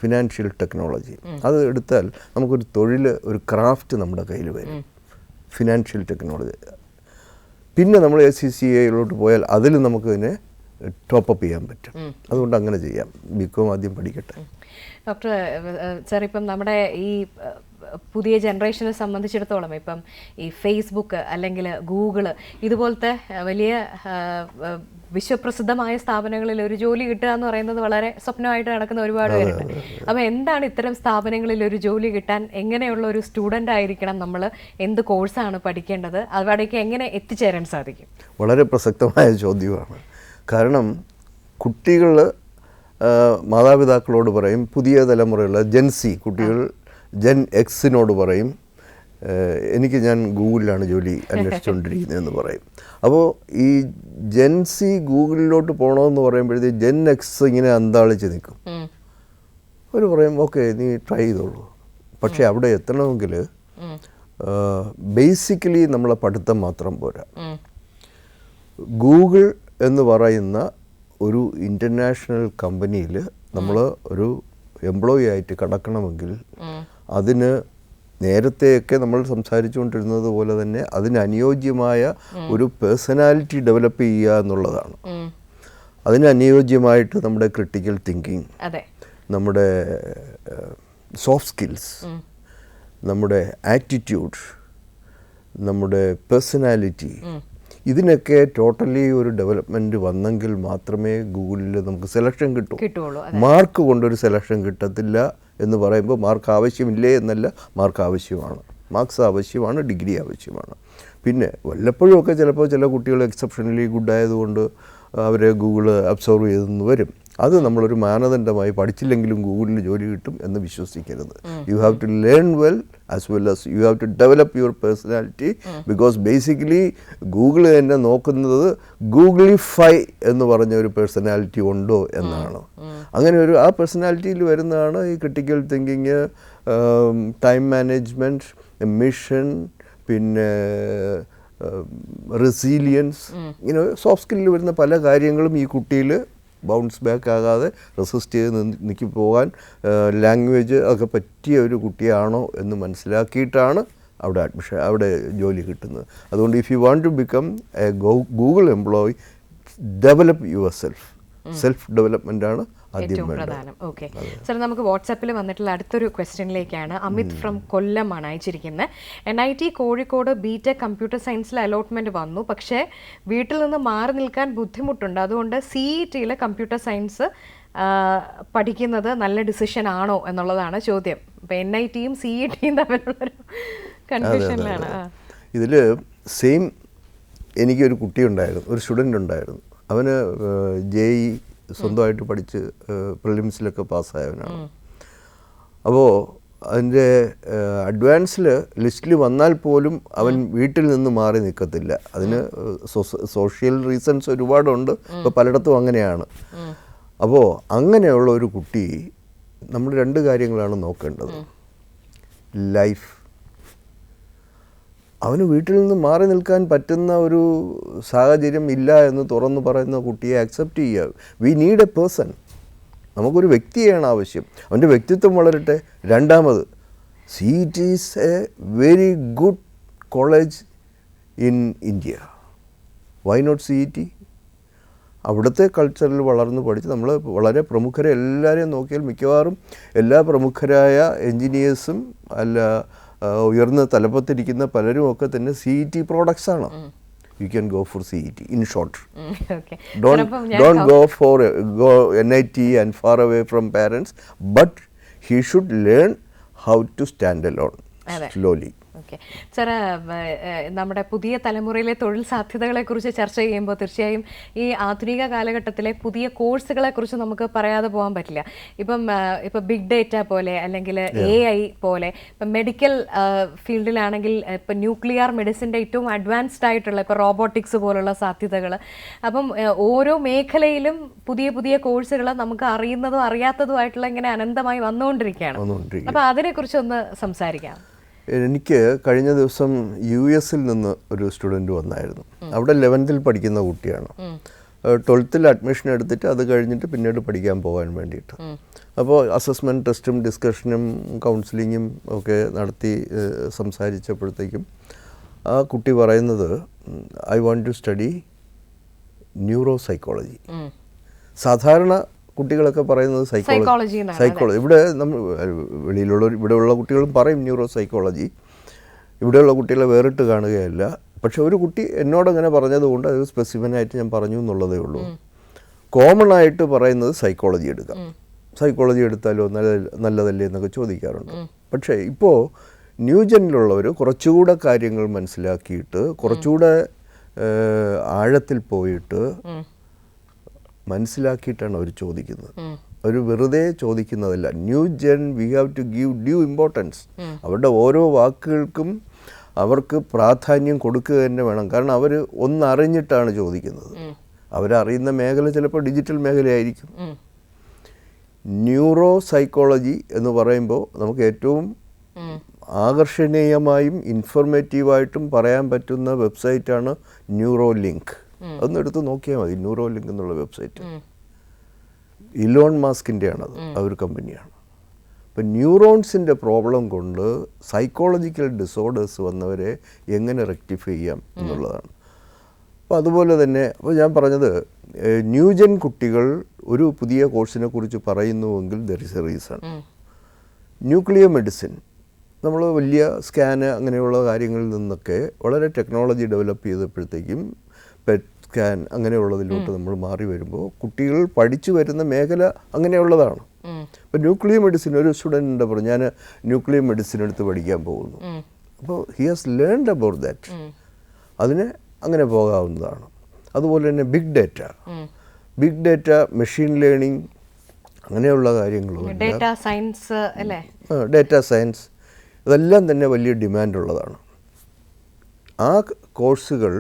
ഫിനാൻഷ്യൽ ടെക്നോളജി. അത് എടുത്താൽ നമുക്കൊരു തൊഴിൽ, ഒരു ക്രാഫ്റ്റ് നമ്മുടെ കയ്യിൽ വരും, ഫിനാൻഷ്യൽ ടെക്നോളജി. പിന്നെ നമ്മൾ ACCAയിലോട്ട് പോയാൽ അതിൽ നമുക്ക് ഇതിനെ ടോപ്പപ്പ് ചെയ്യാൻ പറ്റും. അതുകൊണ്ട് അങ്ങനെ ചെയ്യാം. BCom ആദ്യം പഠിക്കട്ടെ. ഡോക്ടർ സാർ, ഇപ്പം നമ്മുടെ ഈ പുതിയ ജനറേഷനെ സംബന്ധിച്ചിടത്തോളം ഇപ്പം ഈ ഫേസ്ബുക്ക് അല്ലെങ്കിൽ ഗൂഗിള് ഇതുപോലത്തെ വലിയ വിശ്വപ്രസിദ്ധമായ സ്ഥാപനങ്ങളിൽ ഒരു ജോലി കിട്ടുക എന്ന് പറയുന്നത് വളരെ സ്വപ്നമായിട്ട് നടക്കുന്ന ഒരുപാട് പേരുണ്ട്. അപ്പോൾ എന്താണ് ഇത്തരം സ്ഥാപനങ്ങളിൽ ഒരു ജോലി കിട്ടാൻ എങ്ങനെയുള്ള ഒരു സ്റ്റുഡൻ്റ് ആയിരിക്കണം നമ്മൾ, എന്ത് കോഴ്സാണ് പഠിക്കേണ്ടത്, അവിടേക്ക് എങ്ങനെ എത്തിച്ചേരാൻ സാധിക്കും? വളരെ പ്രസക്തമായ ചോദ്യമാണ്. കാരണം കുട്ടികൾ മാതാപിതാക്കളോട് പറയും, പുതിയ തലമുറയുള്ള ജെൻസി കുട്ടികൾ Gen Xനോട് പറയും, ഞാൻ ഗൂഗിളിലാണ് ജോലി അന്വേഷിച്ചുകൊണ്ടിരിക്കുന്നതെന്ന് പറയും. അപ്പോൾ ഈ ജെൻസി ഗൂഗിളിലോട്ട് പോകണമെന്ന് പറയുമ്പോഴത്തേക്ക് Gen X ഇങ്ങനെ അന്താളിച്ച് നിൽക്കും. അവർ പറയും ഓക്കെ നീ ട്രൈ ചെയ്തോളൂ. പക്ഷേ അവിടെ എത്തണമെങ്കിൽ ബേസിക്കലി നമ്മളെ പഠിത്തം മാത്രം പോരാ. ഗൂഗിൾ എന്ന് പറയുന്ന ഒരു ഇൻ്റർനാഷണൽ കമ്പനിയിൽ നമ്മൾ ഒരു എംപ്ലോയി ആയിട്ട് കടക്കണമെങ്കിൽ അതിന് നേരത്തെയൊക്കെ നമ്മൾ സംസാരിച്ചുകൊണ്ടിരുന്നത് പോലെ തന്നെ അതിന് അനുയോജ്യമായ ഒരു പേഴ്സണാലിറ്റി ഡെവലപ്പ് ചെയ്യുക എന്നുള്ളതാണ്. അതിന് അനുയോജ്യമായിട്ട് നമ്മുടെ ക്രിട്ടിക്കൽ തിങ്കിങ്, നമ്മുടെ സോഫ്റ്റ് സ്കിൽസ്, നമ്മുടെ ആറ്റിറ്റ്യൂഡ്, നമ്മുടെ പേഴ്സണാലിറ്റി, ഇതിനൊക്കെ ടോട്ടലി ഒരു ഡെവലപ്മെൻറ്റ് വന്നെങ്കിൽ മാത്രമേ ഗൂഗിളിൽ നമുക്ക് സെലക്ഷൻ കിട്ടുള്ളൂ. മാർക്ക് കൊണ്ടൊരു സെലക്ഷൻ കിട്ടത്തില്ല എന്ന് പറയുമ്പോൾ മാർക്ക് ആവശ്യമില്ലേ എന്നല്ല, മാർക്ക് ആവശ്യമാണ്, മാർക്സ് ആവശ്യമാണ്, ഡിഗ്രി ആവശ്യമാണ്. പിന്നെ വല്ലപ്പോഴും ഒക്കെ ചിലപ്പോൾ ചില കുട്ടികൾ എക്സെപ്ഷനലി ഗുഡ് ആയതുകൊണ്ട് അവരെ ഗൂഗിൾ അബ്സോർവ് ചെയ്തെന്ന് വരും. അത് നമ്മളൊരു മാനദണ്ഡമായി പഠിച്ചില്ലെങ്കിലും ഗൂഗിളിൽ ജോലി കിട്ടും എന്ന് വിശ്വസിക്കരുത്. You have to learn well as well as you have to develop your personality. Because basically Google തന്നെ നോക്കുന്നത് ഗൂഗിളിഫൈ എന്ന് പറഞ്ഞ ഒരു പേഴ്സണാലിറ്റി ഉണ്ടോ എന്നാണ്. അങ്ങനെ ഒരു ആ പേഴ്സണാലിറ്റിയിൽ വരുന്നതാണ് ഈ critical thinking, time management, mission, പിന്നെ റെസീലിയൻസ്, ഇങ്ങനെ സോഫ്റ്റ് സ്കില്ലിൽ വരുന്ന പല കാര്യങ്ങളും ഈ കുട്ടിയിൽ ബൗൺസ് ബാക്ക് ആകാതെ റെസിസ്റ്റ് ചെയ്ത് പോകാൻ ലാംഗ്വേജ് ഒക്കെ പറ്റിയ ഒരു കുട്ടിയാണോ എന്ന് മനസ്സിലാക്കിയിട്ടാണ് അവിടെ ജോലി കിട്ടുന്നത്. അതുകൊണ്ട് if you want to become a Google employee, develop your self ഡെവലപ്മെൻ്റാണ് ഏറ്റവും പ്രധാനം. ഓക്കെ സാർ, നമുക്ക് വാട്സാപ്പിൽ വന്നിട്ടുള്ള അടുത്തൊരു ക്വസ്റ്റ്യനിലേക്കാണ്. അമിത് ഫ്രം കൊല്ലമാണ് അയച്ചിരിക്കുന്നത്. NIT കോഴിക്കോട് BTech കമ്പ്യൂട്ടർ സയൻസിൽ അലോട്ട്മെൻറ്റ് വന്നു, പക്ഷേ വീട്ടിൽ നിന്ന് മാറി നിൽക്കാൻ ബുദ്ധിമുട്ടുണ്ട്. അതുകൊണ്ട് CETയിൽ കമ്പ്യൂട്ടർ സയൻസ് പഠിക്കുന്നത് നല്ല ഡിസിഷൻ ആണോ എന്നുള്ളതാണ് ചോദ്യം. അപ്പോൾ NITയും CETയും തമ്മിലുള്ളൊരു കൺഫ്യൂഷനിലാണ്. ഇതിൽ സെയിം എനിക്കൊരു കുട്ടിയുണ്ടായിരുന്നു, ഒരു സ്റ്റുഡൻ്റ് ഉണ്ടായിരുന്നു. അവന് JEE സ്വന്തമായിട്ട് പഠിച്ച് പ്രിലിംസിലൊക്കെ പാസ്സായവനാണ്. അപ്പോൾ അതിൻ്റെ അഡ്വാൻസിൽ ലിസ്റ്റിൽ വന്നാൽ പോലും അവൻ വീട്ടിൽ നിന്ന് മാറി നിൽക്കത്തില്ല. അതിന് സോഷ്യൽ റീസൺസ് ഒരുപാടുണ്ട്, ഇപ്പോൾ പലയിടത്തും അങ്ങനെയാണ്. അപ്പോൾ അങ്ങനെയുള്ള ഒരു കുട്ടി നമ്മൾ രണ്ട് കാര്യങ്ങളാണ് നോക്കേണ്ടത്. ലൈഫ്, അവന് വീട്ടിൽ നിന്ന് മാറി നിൽക്കാൻ പറ്റുന്ന ഒരു സാഹചര്യം ഇല്ല എന്ന് തുറന്നു പറയുന്ന കുട്ടിയെ അക്സെപ്റ്റ് ചെയ്യുക. We need a person. നമുക്കൊരു വ്യക്തിയാണ് ആവശ്യം, അവൻ്റെ വ്യക്തിത്വം വളരട്ടെ. രണ്ടാമത്, CET is a very good college in India. Why not CET? അവിടുത്തെ കൾച്ചറിൽ വളർന്ന് പഠിച്ച് നമ്മൾ വളരെ പ്രമുഖരെ എല്ലാവരെയും നോക്കിയാൽ മിക്കവാറും എല്ലാ പ്രമുഖരായ എൻജിനീയേഴ്സും അല്ല ഉയർന്ന തലപ്പത്തിരിക്കുന്ന പലരും ഒക്കെ തന്നെ CET പ്രോഡക്ട്സാണ്. You can go for CET in short. Don't go for NIT and far away from parents, but he should learn how to stand alone slowly. Okay sir, നമ്മുടെ പുതിയ തലമുറയിലെ തൊഴിൽ സാധ്യതകളെക്കുറിച്ച് ചർച്ച ചെയ്യുമ്പോൾ തീർച്ചയായും ഈ ആധുനിക കാലഘട്ടത്തിലെ പുതിയ കോഴ്സുകളെക്കുറിച്ച് നമുക്ക് പറയാതെ പോകാൻ പറ്റില്ല. ഇപ്പം ബിഗ് ഡേറ്റ പോലെ അല്ലെങ്കിൽ AI പോലെ, ഇപ്പം മെഡിക്കൽ ഫീൽഡിലാണെങ്കിൽ ഇപ്പം ന്യൂക്ലിയർ മെഡിസിൻ്റെ ഏറ്റവും അഡ്വാൻസ്ഡ് ആയിട്ടുള്ള ഇപ്പോൾ റോബോട്ടിക്സ് പോലുള്ള സാധ്യതകൾ. അപ്പം ഓരോ മേഖലയിലും പുതിയ പുതിയ കോഴ്സുകൾ നമുക്ക് അറിയുന്നതും അറിയാത്തതുമായിട്ടുള്ള ഇങ്ങനെ അനന്തമായി വന്നുകൊണ്ടിരിക്കുകയാണ്. അപ്പോൾ അതിനെക്കുറിച്ചൊന്ന് സംസാരിക്കാം. എനിക്ക് കഴിഞ്ഞ ദിവസം US നിന്ന് ഒരു സ്റ്റുഡൻറ്റ് വന്നായിരുന്നു. അവിടെ 11th പഠിക്കുന്ന കുട്ടിയാണ്. 12th അഡ്മിഷൻ എടുത്തിട്ട് അത് കഴിഞ്ഞിട്ട് പിന്നീട് പഠിക്കാൻ പോകാൻ വേണ്ടിയിട്ട്. അപ്പോൾ അസസ്മെൻറ്റ് ടെസ്റ്റും ഡിസ്കഷനും കൗൺസിലിങ്ങും ഒക്കെ നടത്തി സംസാരിച്ചപ്പോഴത്തേക്കും ആ കുട്ടി പറയുന്നത്, I want to study neuropsychology. സാധാരണ കുട്ടികളൊക്കെ പറയുന്നത് സൈക്കോളജി. ഇവിടെ നമ്മൾ ഇവിടെയുള്ള കുട്ടികളും പറയും ന്യൂറോ സൈക്കോളജി. ഇവിടെയുള്ള കുട്ടികളെ വേറിട്ട് കാണുകയല്ല. പക്ഷെ ഒരു കുട്ടി എന്നോടങ്ങനെ പറഞ്ഞതുകൊണ്ട് അത് സ്പെസിഫിക്കായിട്ട് ഞാൻ പറഞ്ഞു എന്നുള്ളതേ ഉള്ളൂ. കോമൺ ആയിട്ട് പറയുന്നത് സൈക്കോളജി എടുക്കാം, സൈക്കോളജി എടുത്താലോ നല്ലതല്ലേ എന്നൊക്കെ ചോദിക്കാറുണ്ട്. പക്ഷേ ഇപ്പോൾ ന്യൂജനിലുള്ളവർ കുറച്ചുകൂടെ കാര്യങ്ങൾ മനസ്സിലാക്കിയിട്ട് കുറച്ചുകൂടെ ആഴത്തിൽ പോയിട്ട് മനസ്സിലാക്കിയിട്ടാണ് അവർ ചോദിക്കുന്നത്. അവർ വെറുതെ ചോദിക്കുന്നതല്ല. New gen we have to give due importance. അവരുടെ ഓരോ വാക്കുകൾക്കും അവർക്ക് പ്രാധാന്യം കൊടുക്കുക തന്നെ വേണം. കാരണം അവർ ഒന്നറിഞ്ഞിട്ടാണ് ചോദിക്കുന്നത്. അവരറിയുന്ന മേഖല ചിലപ്പോൾ ഡിജിറ്റൽ മേഖലയായിരിക്കും. ന്യൂറോ സൈക്കോളജി എന്ന് പറയുമ്പോൾ നമുക്ക് ഏറ്റവും ആകർഷണീയമായും ഇൻഫോർമേറ്റീവായിട്ടും പറയാൻ പറ്റുന്ന വെബ്സൈറ്റാണ് ന്യൂറോ ലിങ്ക്. അതൊന്ന് എടുത്ത് നോക്കിയാൽ മതി. ന്യൂറോ ലിങ്ക് എന്നുള്ള വെബ്സൈറ്റ് ഇലോൺ മാസ്കിൻ്റെ ആണത്, അതൊരു കമ്പനിയാണ്. അപ്പം ന്യൂറോൺസിൻ്റെ പ്രോബ്ലം കൊണ്ട് സൈക്കോളജിക്കൽ ഡിസോർഡേഴ്സ് വന്നവരെ എങ്ങനെ റെക്ടിഫൈ ചെയ്യാം എന്നുള്ളതാണ്. അപ്പോൾ അതുപോലെ തന്നെ അപ്പോൾ ഞാൻ പറഞ്ഞത് ന്യൂജൻ കുട്ടികൾ ഒരു പുതിയ കോഴ്സിനെ കുറിച്ച് പറയുന്നുവെങ്കിൽ there is a reason. Nuclear medicine നമ്മൾ വലിയ സ്കാന് അങ്ങനെയുള്ള കാര്യങ്ങളിൽ നിന്നൊക്കെ വളരെ ടെക്നോളജി ഡെവലപ്പ് ചെയ്തപ്പോഴത്തേക്കും പെറ്റ് സ്കാൻ അങ്ങനെയുള്ളതിലോട്ട് നമ്മൾ മാറി വരുമ്പോൾ കുട്ടികൾ പഠിച്ചു വരുന്ന മേഖല അങ്ങനെയുള്ളതാണ്. ഇപ്പോൾ ന്യൂക്ലിയർ മെഡിസിൻ ഒരു സ്റ്റുഡൻറ്റിൻ്റെ പറഞ്ഞു, ഞാൻ ന്യൂക്ലിയർ മെഡിസിൻ എടുത്ത് പഠിക്കാൻ പോകുന്നു. അപ്പോൾ he has learned about that. അതിന് അങ്ങനെ പോകാവുന്നതാണ്. അതുപോലെ തന്നെ ബിഗ് ഡേറ്റ, മെഷീൻ ലേണിംഗ് അങ്ങനെയുള്ള കാര്യങ്ങളും ഡേറ്റാ സയൻസ് അല്ലേ, ഡേറ്റാ സയൻസ് ഇതെല്ലാം തന്നെ വലിയ ഡിമാൻഡുള്ളതാണ്. ആ കോഴ്സുകൾ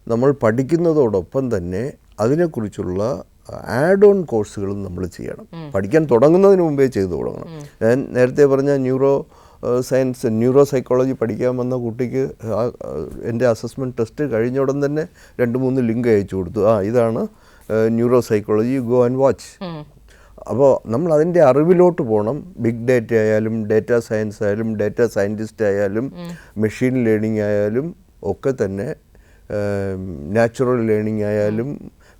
നമ്മൾ പഠിക്കുന്നതോടൊപ്പം തന്നെ അതിനെക്കുറിച്ചുള്ള ആഡ് ഓൺ കോഴ്സുകളും നമ്മൾ ചെയ്യണം. പഠിക്കാൻ തുടങ്ങുന്നതിന് മുമ്പേ ചെയ്തു തുടങ്ങണം. ഞാൻ നേരത്തെ പറഞ്ഞ ന്യൂറോ സൈക്കോളജി പഠിക്കാൻ വന്ന കുട്ടിക്ക് എൻ്റെ അസസ്മെൻറ്റ് ടെസ്റ്റ് കഴിഞ്ഞ ഉടൻ തന്നെ 2-3 ലിങ്ക് അയച്ചു കൊടുത്തു. ഇതാണ് neuro psychology, go and watch. അപ്പോൾ നമ്മൾ അതിൻ്റെ അറിവിലോട്ട് പോകണം. ബിഗ് ഡേറ്റ ആയാലും ഡേറ്റാ സയൻസ് ആയാലും ഡേറ്റാ സയൻറ്റിസ്റ്റ് ആയാലും മെഷീൻ ലേണിംഗ് ആയാലും ഒക്കെ തന്നെ, നാച്ചുറൽ ലേണിംഗ് ആയാലും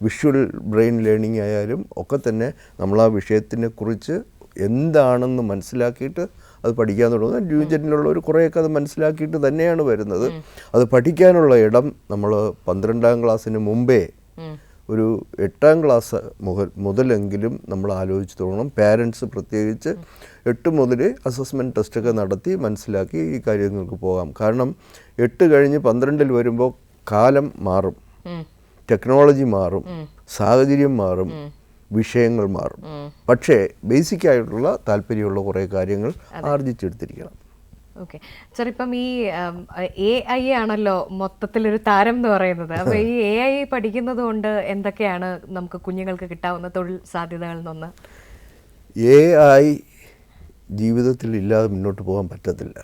വിഷ്വൽ ബ്രെയിൻ ലേണിംഗ് ആയാലും ഒക്കെ തന്നെ നമ്മൾ ആ വിഷയത്തിനെ കുറിച്ച് എന്താണെന്ന് മനസ്സിലാക്കിയിട്ട് അത് പഠിക്കാൻ തുടങ്ങുന്നത്. ന്യൂജനിലുള്ളവർ കുറേയൊക്കെ അത് മനസ്സിലാക്കിയിട്ട് തന്നെയാണ് വരുന്നത്. അത് പഠിക്കാനുള്ള ഇടം നമ്മൾ 12ാം ക്ലാസ്സിന് മുമ്പേ ഒരു 8ാം ക്ലാസ് മുതലെങ്കിലും നമ്മൾ ആലോചിച്ച് തുടങ്ങണം. പാരൻസ് പ്രത്യേകിച്ച് 8 മുതൽ അസസ്മെൻറ്റ് ടെസ്റ്റൊക്കെ നടത്തി മനസ്സിലാക്കി ഈ കാര്യങ്ങൾക്ക് പോകാം. കാരണം 8 കഴിഞ്ഞ് 12ൽ വരുമ്പോൾ കാലം മാറും, ടെക്നോളജി മാറും, സാഹചര്യം മാറും, വിഷയങ്ങൾ മാറും. പക്ഷേ ബേസിക്കായിട്ടുള്ള താല്പര്യമുള്ള കുറേ കാര്യങ്ങൾ ആർജിച്ചെടുത്തിരിക്കണം. ഓക്കെ സാർ, ഇപ്പം ഈ AI ആണല്ലോ മൊത്തത്തിലൊരു താരം എന്ന് പറയുന്നത്. അപ്പോൾ ഈ AI പഠിക്കുന്നത് കൊണ്ട് എന്തൊക്കെയാണ് നമുക്ക് കുഞ്ഞുങ്ങൾക്ക് കിട്ടാവുന്ന തൊഴിൽ സാധ്യതകളിൽ നിന്നൊന്ന്? AI ജീവിതത്തിൽ ഇല്ലാതെ മുന്നോട്ട് പോകാൻ പറ്റത്തില്ല.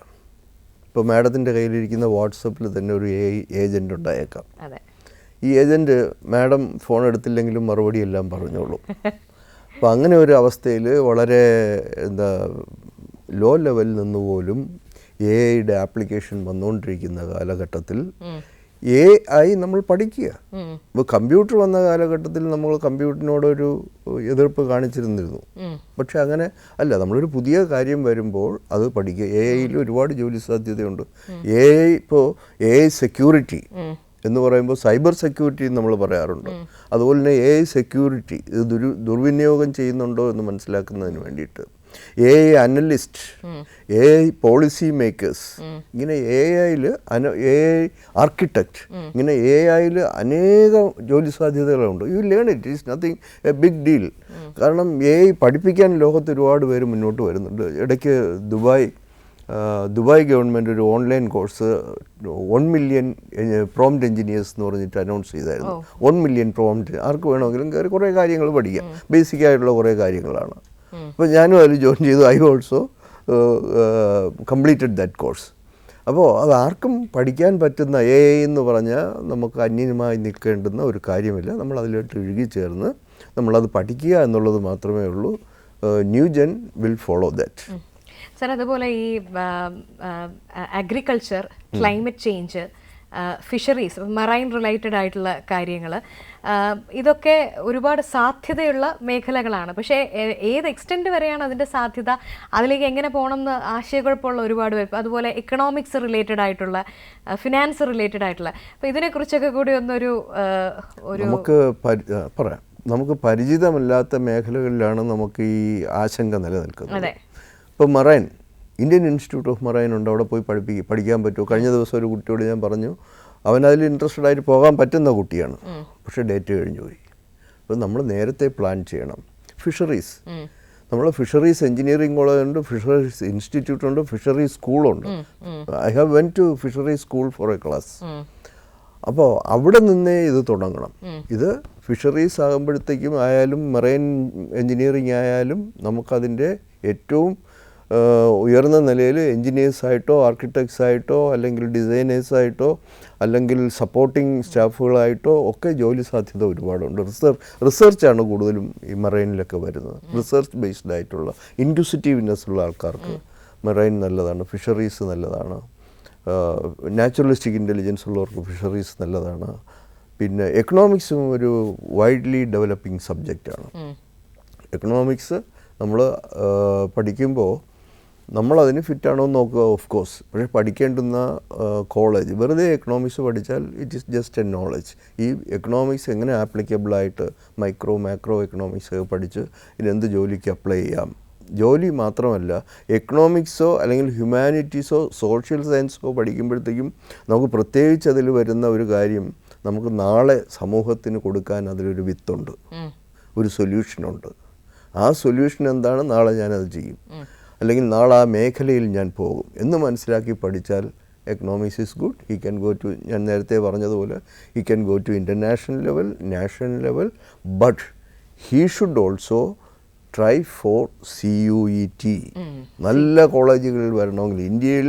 ഇപ്പോൾ മാഡത്തിൻ്റെ കയ്യിലിരിക്കുന്ന വാട്സപ്പിൽ തന്നെ ഒരു ഏജൻ്റ് ഉണ്ടായേക്കാം. അതെ. ഈ ഏജൻറ്റ് മാഡം ഫോൺ എടുത്തില്ലെങ്കിലും മറുപടി എല്ലാം പറഞ്ഞോളൂ. അപ്പോൾ അങ്ങനെ ഒരു അവസ്ഥയിൽ വളരെ ലോ ലെവലിൽ നിന്ന് പോലും AI-യുടെ ആപ്ലിക്കേഷൻ വന്നുകൊണ്ടിരിക്കുന്ന കാലഘട്ടത്തിൽ AI നമ്മൾ പഠിക്കുക. ഇപ്പോൾ കമ്പ്യൂട്ടർ വന്ന കാലഘട്ടത്തിൽ നമ്മൾ കമ്പ്യൂട്ടറിനോടൊരു എതിർപ്പ് കാണിച്ചിരുന്നിരുന്നു. പക്ഷെ അങ്ങനെ അല്ല, നമ്മളൊരു പുതിയ കാര്യം വരുമ്പോൾ അത് പഠിക്കുക. AI-യിൽ ഒരുപാട് ജോലി സാധ്യതയുണ്ട്. ഇപ്പോൾ AI സെക്യൂരിറ്റി എന്ന് പറയുമ്പോൾ സൈബർ സെക്യൂരിറ്റി നമ്മൾ പറയാറുണ്ട്. അതുപോലെ തന്നെ AI സെക്യൂരിറ്റി ഇത് ദുർവിനിയോഗം ചെയ്യുന്നുണ്ടോ എന്ന് മനസ്സിലാക്കുന്നതിന് വേണ്ടിയിട്ട് AI analyst, AI policy makers, ഇങ്ങനെ AI-യിൽ AI ആർക്കിടെക്റ്റ്, ഇങ്ങനെ AI-യിൽ അനേകം ജോലി സാധ്യതകളുണ്ട്. You learn it is nothing a big deal. കാരണം AI പഠിപ്പിക്കാൻ ലോകത്ത് ഒരുപാട് പേര് മുന്നോട്ട് വരുന്നുണ്ട്. ഇടയ്ക്ക് ദുബായ് ഗവൺമെൻറ് ഒരു online course 1 million prompt engineers എന്ന് പറഞ്ഞിട്ട് അനൗൺസ് ചെയ്തായിരുന്നു. 1 മില്യൺ പ്രോംപ്റ്റ് ആർക്ക് വേണമെങ്കിലും കയറി കുറേ കാര്യങ്ങൾ പഠിക്കാം. ബേസിക് ആയിട്ടുള്ള കുറേ കാര്യങ്ങളാണ്. അപ്പോൾ ഞാനും അതിൽ ജോയിൻ ചെയ്തു. I also completed that course. അപ്പോൾ അത് ആർക്കും പഠിക്കാൻ പറ്റുന്ന AI എന്ന് പറഞ്ഞാൽ നമുക്ക് അന്യമായി നിൽക്കേണ്ടുന്ന ഒരു കാര്യമില്ല. നമ്മൾ അതിലോട്ട് ഇഴുകിച്ചേർന്ന് നമ്മളത് പഠിക്കുക എന്നുള്ളത് മാത്രമേ ഉള്ളൂ. New gen will follow that. Sir, അതുപോലെ ഈ agriculture, climate change, fisheries, marine related ആയിട്ടുള്ള കാര്യങ്ങൾ, ഇതൊക്കെ ഒരുപാട് സാധ്യതയുള്ള മേഖലകളാണ്. പക്ഷേ ഏത് എക്സ്റ്റെൻറ്റ് വരെയാണ് അതിൻ്റെ സാധ്യത, അതിലേക്ക് എങ്ങനെ പോകണം എന്ന് ആശയക്കുഴപ്പമുള്ള ഒരുപാട് പേര്. അതുപോലെ എക്കണോമിക്സ് റിലേറ്റഡ് ആയിട്ടുള്ള, ഫിനാൻസ് റിലേറ്റഡ് ആയിട്ടുള്ള, അപ്പോൾ ഇതിനെക്കുറിച്ചൊക്കെ കൂടി ഒന്നൊരു നമുക്ക് പരിചിതമല്ലാത്ത മേഖലകളിലാണ് നമുക്ക് ഈ ആശങ്ക നിലനിൽക്കുന്നത്. ഇപ്പോൾ marine, Indian institute of marine ഉണ്ട്. അവിടെ പോയി പഠിക്കാൻ പറ്റുമോ? കഴിഞ്ഞ ദിവസം ഒരു കുട്ടിയോട് ഞാൻ പറഞ്ഞു, അവനതിൽ ഇൻട്രസ്റ്റഡ് ആയിട്ട് പോകാൻ പറ്റുന്ന കുട്ടിയാണ്, പക്ഷേ ഡേറ്റ് കഴിഞ്ഞു പോയി. അപ്പോൾ നമ്മൾ നേരത്തെ പ്ലാൻ ചെയ്യണം. ഫിഷറീസ്, നമ്മൾ ഫിഷറീസ് എഞ്ചിനീയറിംഗ് കോളേജുണ്ട്, ഫിഷറീസ് ഇൻസ്റ്റിറ്റ്യൂട്ട് ഉണ്ട്, ഫിഷറീസ് സ്കൂളുണ്ട്. I have went to fisheries school for a class. അപ്പോൾ അവിടെ നിന്നേ ഇത് തുടങ്ങണം. ഇത് ഫിഷറീസ് ആകുമ്പോഴത്തേക്കും ആയാലും മറൈൻ എഞ്ചിനീയറിംഗ് ആയാലും നമുക്കതിൻ്റെ ഏറ്റവും ഉയർന്ന നിലയിൽ എൻജിനീയേഴ്സായിട്ടോ ആർക്കിടെക്ട്സായിട്ടോ അല്ലെങ്കിൽ ഡിസൈനേഴ്സായിട്ടോ അല്ലെങ്കിൽ സപ്പോർട്ടിംഗ് സ്റ്റാഫുകളായിട്ടോ ഒക്കെ ജോലി സാധ്യത ഒരുപാടുണ്ട്. റിസർച്ചാണ് കൂടുതലും ഈ മറൈനിലൊക്കെ വരുന്നത്. റിസർച്ച് ബേസ്ഡ് ആയിട്ടുള്ള ഇൻക്യൂസിറ്റീവ്നെസ് ഉള്ള ആൾക്കാർക്ക് മറൈൻ നല്ലതാണ്, ഫിഷറീസ് നല്ലതാണ്. നാച്ചുറലിസ്റ്റിക് ഇൻ്റലിജൻസ് ഉള്ളവർക്ക് ഫിഷറീസ് നല്ലതാണ്. പിന്നെ എക്കണോമിക്സും ഒരു വൈഡ്ലി ഡെവലപ്പിംഗ് സബ്ജക്റ്റാണ്. എക്കണോമിക്സ് നമ്മൾ പഠിക്കുമ്പോൾ നമ്മളതിന് ഫിറ്റാണോ എന്ന് നോക്കുക, ഓഫ് കോഴ്സ്. പക്ഷേ പഠിക്കേണ്ടുന്ന കോളേജ്, വെറുതെ എക്കണോമിക്സ് പഠിച്ചാൽ it is just A knowledge. ഈ എക്കണോമിക്സ് എങ്ങനെ ആപ്ലിക്കബിളായിട്ട് മാക്രോ എക്കണോമിക്സ് പഠിച്ച് ഇതിനെന്ത് ജോലിക്ക് അപ്ലൈ ചെയ്യാം. ജോലി മാത്രമല്ല, എക്കണോമിക്സോ അല്ലെങ്കിൽ ഹ്യൂമാനിറ്റീസോ സോഷ്യൽ സയൻസോ പഠിക്കുമ്പോഴത്തേക്കും നമുക്ക് പ്രത്യേകിച്ച് അതിൽ വരുന്ന ഒരു കാര്യം, നമുക്ക് നാളെ സമൂഹത്തിന് കൊടുക്കാൻ അതിലൊരു വിത്തുണ്ട്, ഒരു സൊല്യൂഷനുണ്ട്. ആ സൊല്യൂഷൻ എന്താണ്, നാളെ ഞാനത് ചെയ്യും, അല്ലെങ്കിൽ നാളെ ആ മേഖലയിൽ ഞാൻ പോകും എന്ന് മനസ്സിലാക്കി പഠിച്ചാൽ economics is good. He can go to, ഞാൻ നേരത്തെ പറഞ്ഞതുപോലെ, he can go to international level, national level, but he should also try for CUET. നല്ല കോളേജുകളിൽ വരണമെങ്കിൽ, ഇന്ത്യയിൽ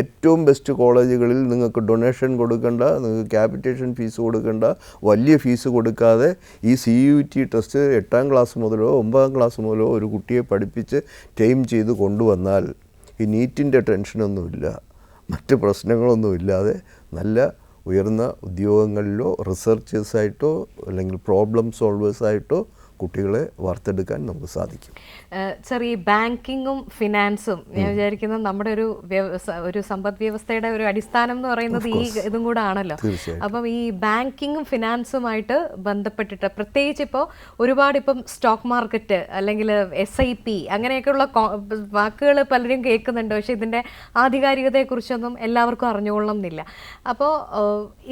ഏറ്റവും ബെസ്റ്റ് കോളേജുകളിൽ നിങ്ങൾക്ക് ഡൊണേഷൻ കൊടുക്കേണ്ട, നിങ്ങൾക്ക് ക്യാപിറ്റേഷൻ ഫീസ് കൊടുക്കേണ്ട, വലിയ ഫീസ് കൊടുക്കാതെ ഈ CUET ടെസ്റ്റ് 8ാം ക്ലാസ് മുതലോ 9ാം ക്ലാസ് മുതലോ ഒരു കുട്ടിയെ പഠിപ്പിച്ച് ടൈം ചെയ്ത് കൊണ്ടുവന്നാൽ ഈ നീറ്റിൻ്റെ ടെൻഷനൊന്നുമില്ല, മറ്റ് പ്രശ്നങ്ങളൊന്നുമില്ലാതെ നല്ല ഉയർന്ന ഉദ്യോഗങ്ങളിലോ റിസർച്ചേഴ്സായിട്ടോ അല്ലെങ്കിൽ പ്രോബ്ലം സോൾവേഴ്സായിട്ടോ കുട്ടികളെ വാർത്തെടുക്കാൻ നമുക്ക് സാധിക്കും. സർ, ഈ ബാങ്കിങ്ങും ഫിനാൻസും ഞാൻ വിചാരിക്കുന്നത് നമ്മുടെ ഒരു സമ്പദ് വ്യവസ്ഥയുടെ ഒരു അടിസ്ഥാനം എന്ന് പറയുന്നത് ഈ ഇതും കൂടെ ആണല്ലോ. അപ്പം ഈ ബാങ്കിങ്ങും ഫിനാൻസുമായിട്ട് ബന്ധപ്പെട്ടിട്ട് പ്രത്യേകിച്ച് ഇപ്പോൾ ഒരുപാട് ഇപ്പം സ്റ്റോക്ക് മാർക്കറ്റ് അല്ലെങ്കിൽ SIP അങ്ങനെയൊക്കെയുള്ള വാക്കുകൾ പലരും കേൾക്കുന്നുണ്ട്. പക്ഷേ ഇതിൻ്റെ ആധികാരികതയെക്കുറിച്ചൊന്നും എല്ലാവർക്കും അറിഞ്ഞുകൊള്ളണം എന്നില്ല. അപ്പോൾ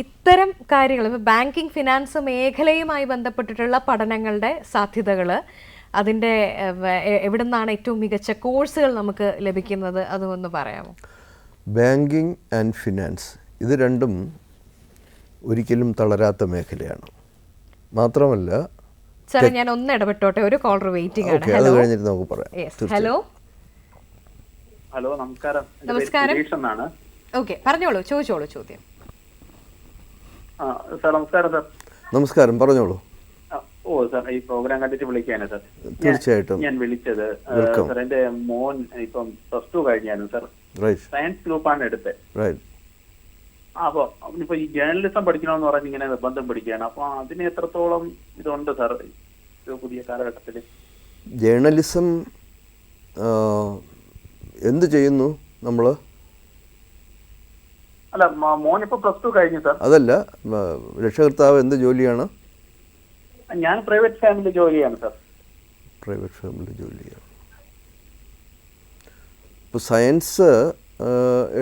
ഇത്തരം കാര്യങ്ങൾ, ഇപ്പോൾ ബാങ്കിങ് ഫിനാൻസ് മേഖലയുമായി ബന്ധപ്പെട്ടിട്ടുള്ള പഠനങ്ങളുടെ സാധ്യതകൾ, അതിൻ്റെ എവിടെ നിന്നാണ് ഏറ്റവും മികച്ച കോഴ്സുകൾ നമുക്ക് ലഭിക്കുന്നത്, അതൊന്ന് പറയാമോ? ബാങ്കിങ് ആൻഡ് ഫിനാൻസ് ഇത് രണ്ടും ഒരിക്കലും തളരാത്ത മേഖലയാണ്. മാത്രമല്ല, സാറേ ഞാൻ ഒന്ന് ഇടപെട്ടോട്ടെ, ഒരു കോളർ വെയിറ്റിംഗ് ആണ്. അത് കഴിഞ്ഞിട്ട് നമുക്ക് പറയാം. ഹലോ ഹലോ, നമസ്കാരം. നമസ്കാരം. ഓക്കെ, പറഞ്ഞോളൂ, ചോദിച്ചോളൂ ചോദ്യം. സാർ നമസ്കാരം സാർ. നമസ്കാരം, പറഞ്ഞോളൂ. ഓ സാർ, ഈ പ്രോഗ്രാം കണ്ടിട്ട് വിളിക്കാണ് സാർ. തീർച്ചയായിട്ടും. ഞാൻ വിളിച്ചത് സാർ, എന്റെ മോൻ ഇപ്പം +2 കഴിഞ്ഞായിരുന്നു സാർ. സയൻസ് ഗ്രൂപ്പാണ് എടുത്തത്. അപ്പൊ ഇപ്പൊ ഈ ജേർണലിസം പഠിക്കണമെന്ന് പറഞ്ഞ് ഇങ്ങനെ നിർബന്ധം പിടിക്കുകയാണ്. അപ്പൊ അതിന് എത്രത്തോളം ഇതുണ്ട് സാർ പുതിയ കാലഘട്ടത്തില്? ജേർണലിസം എന്ത് ചെയ്യുന്നു നമ്മള്? അല്ല, മോൻ ഇപ്പൊ +2 കഴിഞ്ഞു സാർ. അതല്ല, രക്ഷകർത്താവ് എന്ത് ജോലിയാണ്? ഞാൻ പ്രൈവറ്റ് ഫാമിലി ജോലിയാണ് സാർ. പ്രൈവറ്റ് ഫാമിലി ജോലിയാണ്. ഇപ്പോൾ സയൻസ്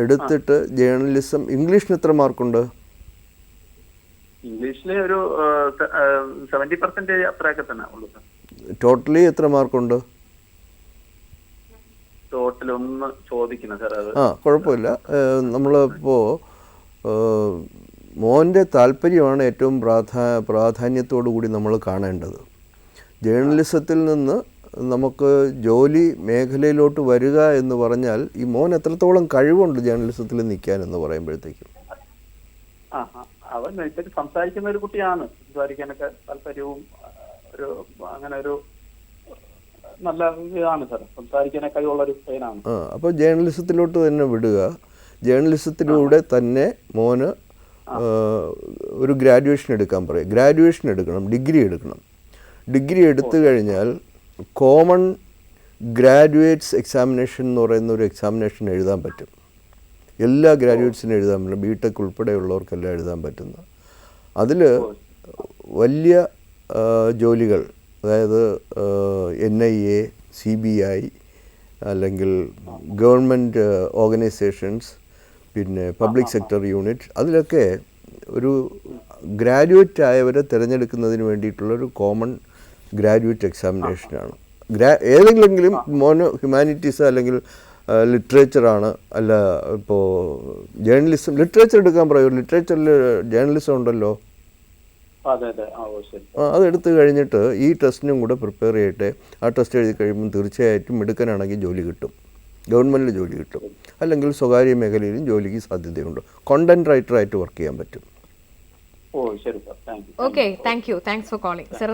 എടുത്തിട്ട് ജേർണലിസം, ഇംഗ്ലീഷിന് എത്ര മാർക്കുണ്ട്? ഇംഗ്ലീഷില് ഒരു 70% അത്രയൊക്കെ തന്നെ ഉള്ളൂ സാർ. ടോട്ടലി എത്ര മാർക്കുണ്ട്? ടോട്ടൽ ഒന്ന് ചോദിക്കണം സാർ അത്. കുഴപ്പമില്ല. നമ്മളിപ്പോൾ മോൻ്റെ താല്പര്യമാണ് ഏറ്റവും പ്രാധാന്യത്തോടു കൂടി നമ്മൾ കാണേണ്ടത്. ജേർണലിസത്തിൽ നിന്ന് നമുക്ക് ജോലി മേഖലയിലോട്ട് വരിക എന്ന് പറഞ്ഞാൽ ഈ മോൻ എത്രത്തോളം കഴിവുണ്ട് ജേർണലിസത്തിൽ നിൽക്കാൻ എന്ന് പറയുമ്പോഴത്തേക്കും. അവൻ ഇത്തിരി സംസാരിക്കുന്ന ഒരു കുട്ടിയാണ്. സംസാരിക്കാനൊക്കെ താല്പര്യവും ഒരു അങ്ങനെ ഒരു നല്ല ഇതാണ് സാർ. സംസാരിക്കാനൊക്കെ കഴിവുള്ളൊരു പയ്യനാണ്. അപ്പോൾ ജേർണലിസത്തിലോട്ട് തന്നെ വിടുക. ജേർണലിസത്തിലൂടെ തന്നെ മോന് ഒരു ഗ്രാജുവേഷൻ എടുക്കാൻ പറയും. ഗ്രാജുവേഷൻ എടുക്കണം, ഡിഗ്രി എടുക്കണം. ഡിഗ്രി എടുത്തു കഴിഞ്ഞാൽ കോമൺ ഗ്രാജുവേറ്റ്സ് എക്സാമിനേഷൻ എന്ന് പറയുന്ന ഒരു എക്സാമിനേഷൻ എഴുതാൻ പറ്റും. എല്ലാ ഗ്രാജുവേറ്റ്സിനും എഴുതാൻ പറ്റും. ബിടെക് ഉൾപ്പെടെയുള്ളവർക്കെല്ലാം എഴുതാൻ പറ്റുന്ന. അതിൽ വലിയ ജോലികൾ, അതായത് NIA, CBI അല്ലെങ്കിൽ ഗവൺമെൻറ് ഓർഗനൈസേഷൻസ്, പിന്നെ പബ്ലിക് സെക്ടർ യൂണിറ്റ്, അതിലൊക്കെ ഒരു ഗ്രാജുവേറ്റ് ആയവരെ തിരഞ്ഞെടുക്കുന്നതിന് വേണ്ടിയിട്ടുള്ളൊരു കോമൺ ഗ്രാജുവേറ്റ് എക്സാമിനേഷനാണ്. ഏതെങ്കിലും മോന് ഹ്യൂമാനിറ്റീസ് അല്ലെങ്കിൽ ലിറ്ററേച്ചറാണ്, അല്ല ഇപ്പോൾ ജേർണലിസം, ലിറ്ററേച്ചർ എടുക്കാൻ പറയൂ. ലിറ്ററേച്ചറിൽ ജേർണലിസം ഉണ്ടല്ലോ. അതെടുത്ത് കഴിഞ്ഞിട്ട് ഈ ടെസ്റ്റിനും കൂടെ പ്രിപ്പയർ ചെയ്യട്ടെ. ആ ടെസ്റ്റ് എഴുതി കഴിയുമ്പോൾ തീർച്ചയായിട്ടും മിടുക്കനാണെങ്കിൽ ജോലി കിട്ടും, ഗവൺമെൻറ്റിൽ ജോലി കിട്ടും. അല്ലെങ്കിൽ സ്വകാര്യ മേഖലയിലും ജോലിക്ക് സാധ്യതയുണ്ട്. കോണ്ടന്റ് റൈറ്ററായിട്ട് വർക്ക് ചെയ്യാൻ പറ്റും. Okay, thanks for calling sir.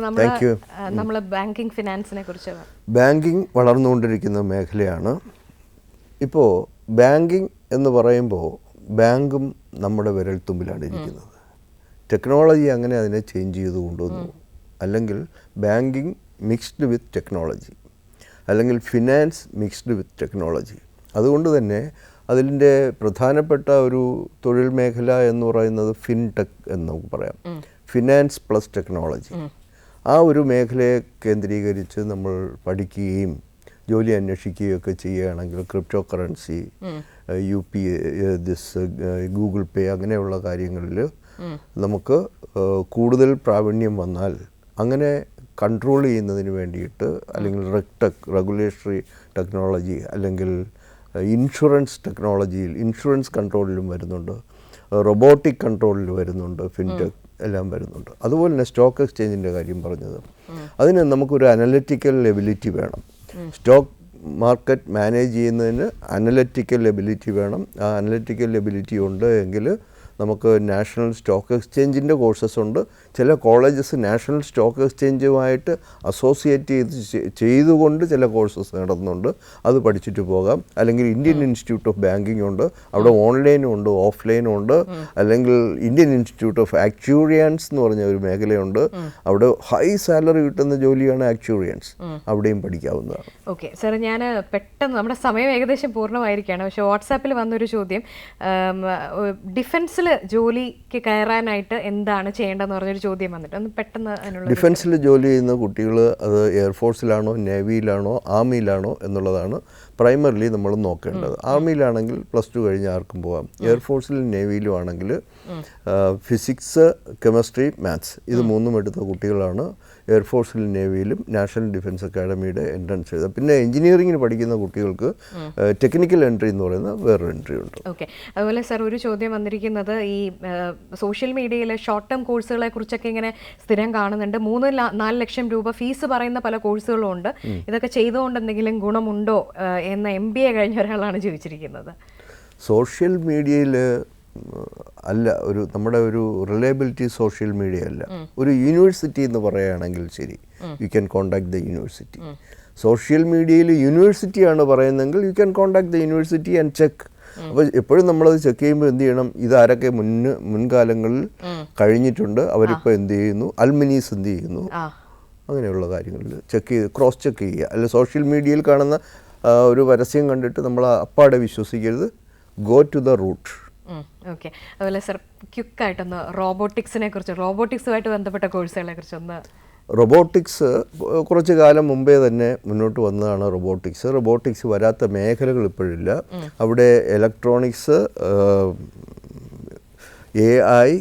നമ്മൾ ബാങ്കിങ് ഫിനാൻസിനെ കുറിച്ച്. ബാങ്കിങ് വളർന്നുകൊണ്ടിരിക്കുന്ന മേഖലയാണ്. ഇപ്പോൾ ബാങ്കിങ് എന്ന് പറയുമ്പോൾ ബാങ്കും നമ്മുടെ വിരൽത്തുമ്പിലാണ് ഇരിക്കുന്നത്. ടെക്നോളജി അങ്ങനെ അതിനെ ചേഞ്ച് ചെയ്ത് കൊണ്ടുവന്നു. അല്ലെങ്കിൽ ബാങ്കിങ് മിക്സ്ഡ് വിത്ത് ടെക്നോളജി, അല്ലെങ്കിൽ ഫിനാൻസ് മിക്സ്ഡ് വിത്ത് ടെക്നോളജി. അതുകൊണ്ട് തന്നെ അതിൻ്റെ പ്രധാനപ്പെട്ട ഒരു തൊഴിൽ മേഖല എന്ന് പറയുന്നത് ഫിൻടെക് എന്ന് നമുക്ക് പറയാം. Finance plus technology. ആ ഒരു മേഖലയെ കേന്ദ്രീകരിച്ച് നമ്മൾ പഠിക്കുകയും ജോലി അന്വേഷിക്കുകയൊക്കെ ചെയ്യുകയാണെങ്കിൽ ക്രിപ്റ്റോ കറൻസി, ഗൂഗിൾ പേ അങ്ങനെയുള്ള കാര്യങ്ങളിൽ നമുക്ക് കൂടുതൽ പ്രാവീണ്യം വന്നാൽ അങ്ങനെ കൺട്രോൾ ചെയ്യുന്നതിന് വേണ്ടിയിട്ട്, അല്ലെങ്കിൽ റെഗുലേറ്ററി ടെക്നോളജി, അല്ലെങ്കിൽ ഇൻഷുറൻസ് ടെക്നോളജിയിൽ ഇൻഷുറൻസ് കൺട്രോളിലും വരുന്നുണ്ട്, റോബോട്ടിക് കൺട്രോളിൽ വരുന്നുണ്ട്, ഫിൻടെക് എല്ലാം വരുന്നുണ്ട്. അതുപോലെ തന്നെ സ്റ്റോക്ക് എക്സ്ചേഞ്ചിൻ്റെ കാര്യം പറഞ്ഞത്, അതിന് നമുക്കൊരു അനലിറ്റിക്കൽ എബിലിറ്റി വേണം. സ്റ്റോക്ക് മാർക്കറ്റ് മാനേജ് ചെയ്യുന്നതിന് അനലിറ്റിക്കൽ എബിലിറ്റി വേണം. ആ അനലിറ്റിക്കൽ എബിലിറ്റി ഉണ്ട് എങ്കിൽ നമുക്ക് നാഷണൽ സ്റ്റോക്ക് എക്സ്ചേഞ്ചിൻ്റെ കോഴ്സസ് ഉണ്ട്. ചില കോളേജസ് നാഷണൽ സ്റ്റോക്ക് എക്സ്ചേഞ്ചുമായിട്ട് അസോസിയേറ്റ് ചെയ്തുകൊണ്ട് ചില കോഴ്സസ് നടത്തുന്നുണ്ട്. അത് പഠിച്ചിട്ട് പോകാം. അല്ലെങ്കിൽ ഇന്ത്യൻ ഇൻസ്റ്റിറ്റ്യൂട്ട് ഓഫ് ബാങ്കിങ് ഉണ്ട്, അവിടെ ഓൺലൈനും ഉണ്ട് ഓഫ്ലൈനും ഉണ്ട്. അല്ലെങ്കിൽ ഇന്ത്യൻ ഇൻസ്റ്റിറ്റ്യൂട്ട് ഓഫ് ആക്ച്വറിയൻസ് എന്ന് പറഞ്ഞ ഒരു മേഖലയുണ്ട്, അവിടെ ഹൈ സാലറി കിട്ടുന്ന ജോലിയാണ് ആക്ച്വറിയൻസ്, അവിടെയും പഠിക്കാവുന്നതാണ്. ഓക്കെ സാർ, ഞാൻ പെട്ടെന്ന്, നമ്മുടെ സമയം ഏകദേശം പൂർണ്ണമായിരിക്കുകയാണ്, പക്ഷേ വാട്സാപ്പിൽ വന്നൊരു ചോദ്യം, ഡിഫൻസിൽ ജോലിക്ക് കയറാനായിട്ട് എന്താണ് ചെയ്യേണ്ടതെന്ന് പറഞ്ഞൊരു ചോദ്യം വന്നിട്ട് ഒന്ന് പെട്ടെന്ന് അതിനുള്ള. ഡിഫൻസിൽ ജോലി ചെയ്യുന്ന കുട്ടികൾ അത് എയർഫോഴ്സിലാണോ നേവിയിലാണോ ആർമിയിലാണോ എന്നുള്ളതാണ് പ്രൈമറിലി നമ്മൾ നോക്കേണ്ടത്. ആർമിയിലാണെങ്കിൽ +2 കഴിഞ്ഞ് ആർക്കും പോകാം. എയർഫോഴ്സിലും നേവിയിലും ആണെങ്കിൽ ഫിസിക്സ്, കെമിസ്ട്രി, മാത്സ് ഇത് മൂന്നും എടുത്ത കുട്ടികളാണ് എയർഫോഴ്സിലും നേവിയിലും നാഷണൽ ഡിഫൻസ് അക്കാഡമിയുടെ എൻട്രൻസ് എഴുതുക. പിന്നെ എഞ്ചിനീയറിംഗിന് പഠിക്കുന്ന കുട്ടികൾക്ക് ടെക്നിക്കൽ എൻട്രി എന്ന് പറയുന്ന വേറൊരു എൻട്രി ഉണ്ട്. ഓക്കെ, അതുപോലെ സാർ ഒരു ചോദ്യം വന്നിരിക്കുന്നത്, ഈ സോഷ്യൽ മീഡിയയിലെ ഷോർട്ട് ടേം കോഴ്സുകളെ കുറിച്ചൊക്കെ ഇങ്ങനെ സ്ഥിരം കാണുന്നുണ്ട്. 3-4 ലക്ഷം രൂപ ഫീസ് പറയുന്ന പല കോഴ്സുകളും ഉണ്ട്. ഇതൊക്കെ ചെയ്തുകൊണ്ട് എന്തെങ്കിലും ഗുണമുണ്ടോ എന്ന MBA കഴിഞ്ഞ ഒരാളാണ് ചോദിച്ചിരിക്കുന്നത്. സോഷ്യൽ മീഡിയയിൽ അല്ല, നമ്മുടെ ഒരു റിലയബിലിറ്റി സോഷ്യൽ മീഡിയ അല്ല. ഒരു യൂണിവേഴ്സിറ്റി എന്ന് പറയുകയാണെങ്കിൽ ശരി, you can contact the university. Social മീഡിയയിൽ യൂണിവേഴ്സിറ്റിയാണ് പറയുന്നതെങ്കിൽ you can contact the university and check. അപ്പോൾ എപ്പോഴും നമ്മളത് ചെക്ക് ചെയ്യുമ്പോൾ എന്ത് ചെയ്യണം, ഇതാരൊക്കെ മുൻകാലങ്ങളിൽ കഴിഞ്ഞിട്ടുണ്ട്, അവരിപ്പോൾ എന്ത് ചെയ്യുന്നു, അൽമിനീസ് എന്ത് ചെയ്യുന്നു, അങ്ങനെയുള്ള കാര്യങ്ങളിൽ ചെക്ക് ചെയ്ത് ക്രോസ് ചെക്ക് ചെയ്യുക. അല്ല സോഷ്യൽ മീഡിയയിൽ കാണുന്ന ഒരു പരസ്യം കണ്ടിട്ട് നമ്മൾ അപ്പാടെ വിശ്വസിക്കരുത്. Go to the root. Okay. അതുപോലെ സർ ക്വിക്കായിട്ടൊന്ന് റോബോട്ടിക്സുമായിട്ട് ബന്ധപ്പെട്ട കോഴ്സുകളെ കുറിച്ചൊന്ന്. റോബോട്ടിക്സ് കുറച്ച് കാലം മുമ്പേ തന്നെ മുന്നോട്ട് വന്നതാണ്. റോബോട്ടിക്സ് വരാത്ത മേഖലകൾ ഇപ്പോഴില്ല. അവിടെ ഇലക്ട്രോണിക്സ്, AI,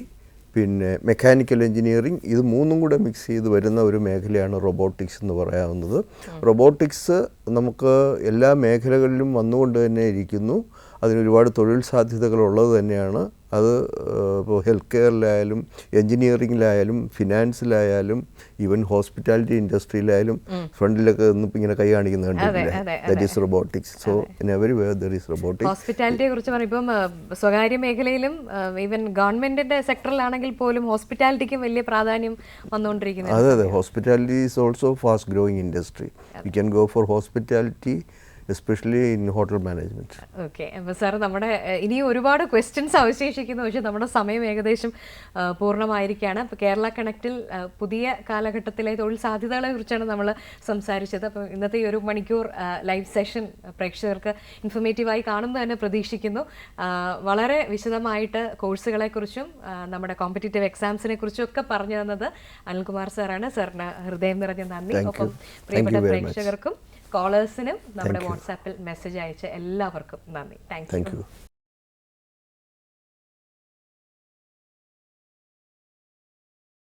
പിന്നെ മെക്കാനിക്കൽ എഞ്ചിനീയറിംഗ്, ഇത് മൂന്നും കൂടെ മിക്സ് ചെയ്ത് വരുന്ന ഒരു മേഖലയാണ് റോബോട്ടിക്സ് എന്ന് പറയാവുന്നത്. റോബോട്ടിക്സ് നമുക്ക് എല്ലാ മേഖലകളിലും വന്നുകൊണ്ട് തന്നെ ഇരിക്കുന്നു. അതിനൊരുപാട് തൊഴിൽ സാധ്യതകളുള്ളത് തന്നെയാണ്. അത് ഇപ്പോൾ ഹെൽത്ത് കെയറിലായാലും എൻജിനീയറിങ്ങിലായാലും ഫിനാൻസിലായാലും ഈവൻ ഹോസ്പിറ്റാലിറ്റി ഇൻഡസ്ട്രിയിലായാലും ഫ്രണ്ടിലൊക്കെ ഇന്നിപ്പോൾ ഇങ്ങനെ കൈ കാണിക്കുന്നത് കണ്ടിട്ടില്ലേ? That is robotics. So in every way there is robotics. ഹോസ്പിറ്റാലിറ്റിയെ കുറിച്ച് പറയുമ്പം സ്വകാര്യ മേഖലയിലും ഈവൻ ഗവൺമെന്റിന്റെ സെക്ടറിലാണെങ്കിൽ പോലും ഹോസ്പിറ്റാലിറ്റിക്കും വലിയ പ്രാധാന്യം വന്നുകൊണ്ടിരിക്കുന്നത്. അതെ, hospitality is also fast growing industry. U can go four hospitality, especially in hotel management. Okay. അപ്പോൾ സാർ, നമ്മുടെ ഇനിയും ഒരുപാട് ക്വസ്റ്റ്യൻസ് അവശേഷിക്കുന്നു, പക്ഷേ നമ്മുടെ സമയം ഏകദേശം പൂർണ്ണമായിരിക്കുകയാണ്. അപ്പോൾ കേരള കണക്റ്റിൽ പുതിയ കാലഘട്ടത്തിലെ തൊഴിൽ സാധ്യതകളെ കുറിച്ചാണ് നമ്മൾ സംസാരിച്ചത്. അപ്പോൾ ഇന്നത്തെ ഈ 1 മണിക്കൂർ ലൈവ് സെഷൻ പ്രേക്ഷകർക്ക് ഇൻഫോർമേറ്റീവായി കാണുമെന്ന് തന്നെ പ്രതീക്ഷിക്കുന്നു. വളരെ വിശദമായിട്ട് കോഴ്സുകളെക്കുറിച്ചും നമ്മുടെ കോമ്പറ്റേറ്റീവ് എക്സാംസിനെ കുറിച്ചും ഒക്കെ പറഞ്ഞു തന്നത് അനിൽകുമാർ സാറാണ്. സാറിന് ഹൃദയം നിറഞ്ഞ നന്ദി. ഒപ്പം പ്രിയപ്പെട്ട പ്രേക്ഷകർക്കും കോളേഴ്സിനും നമ്മുടെ വാട്സാപ്പിൽ മെസ്സേജ് അയച്ച എല്ലാവർക്കും നന്ദി. Thank you.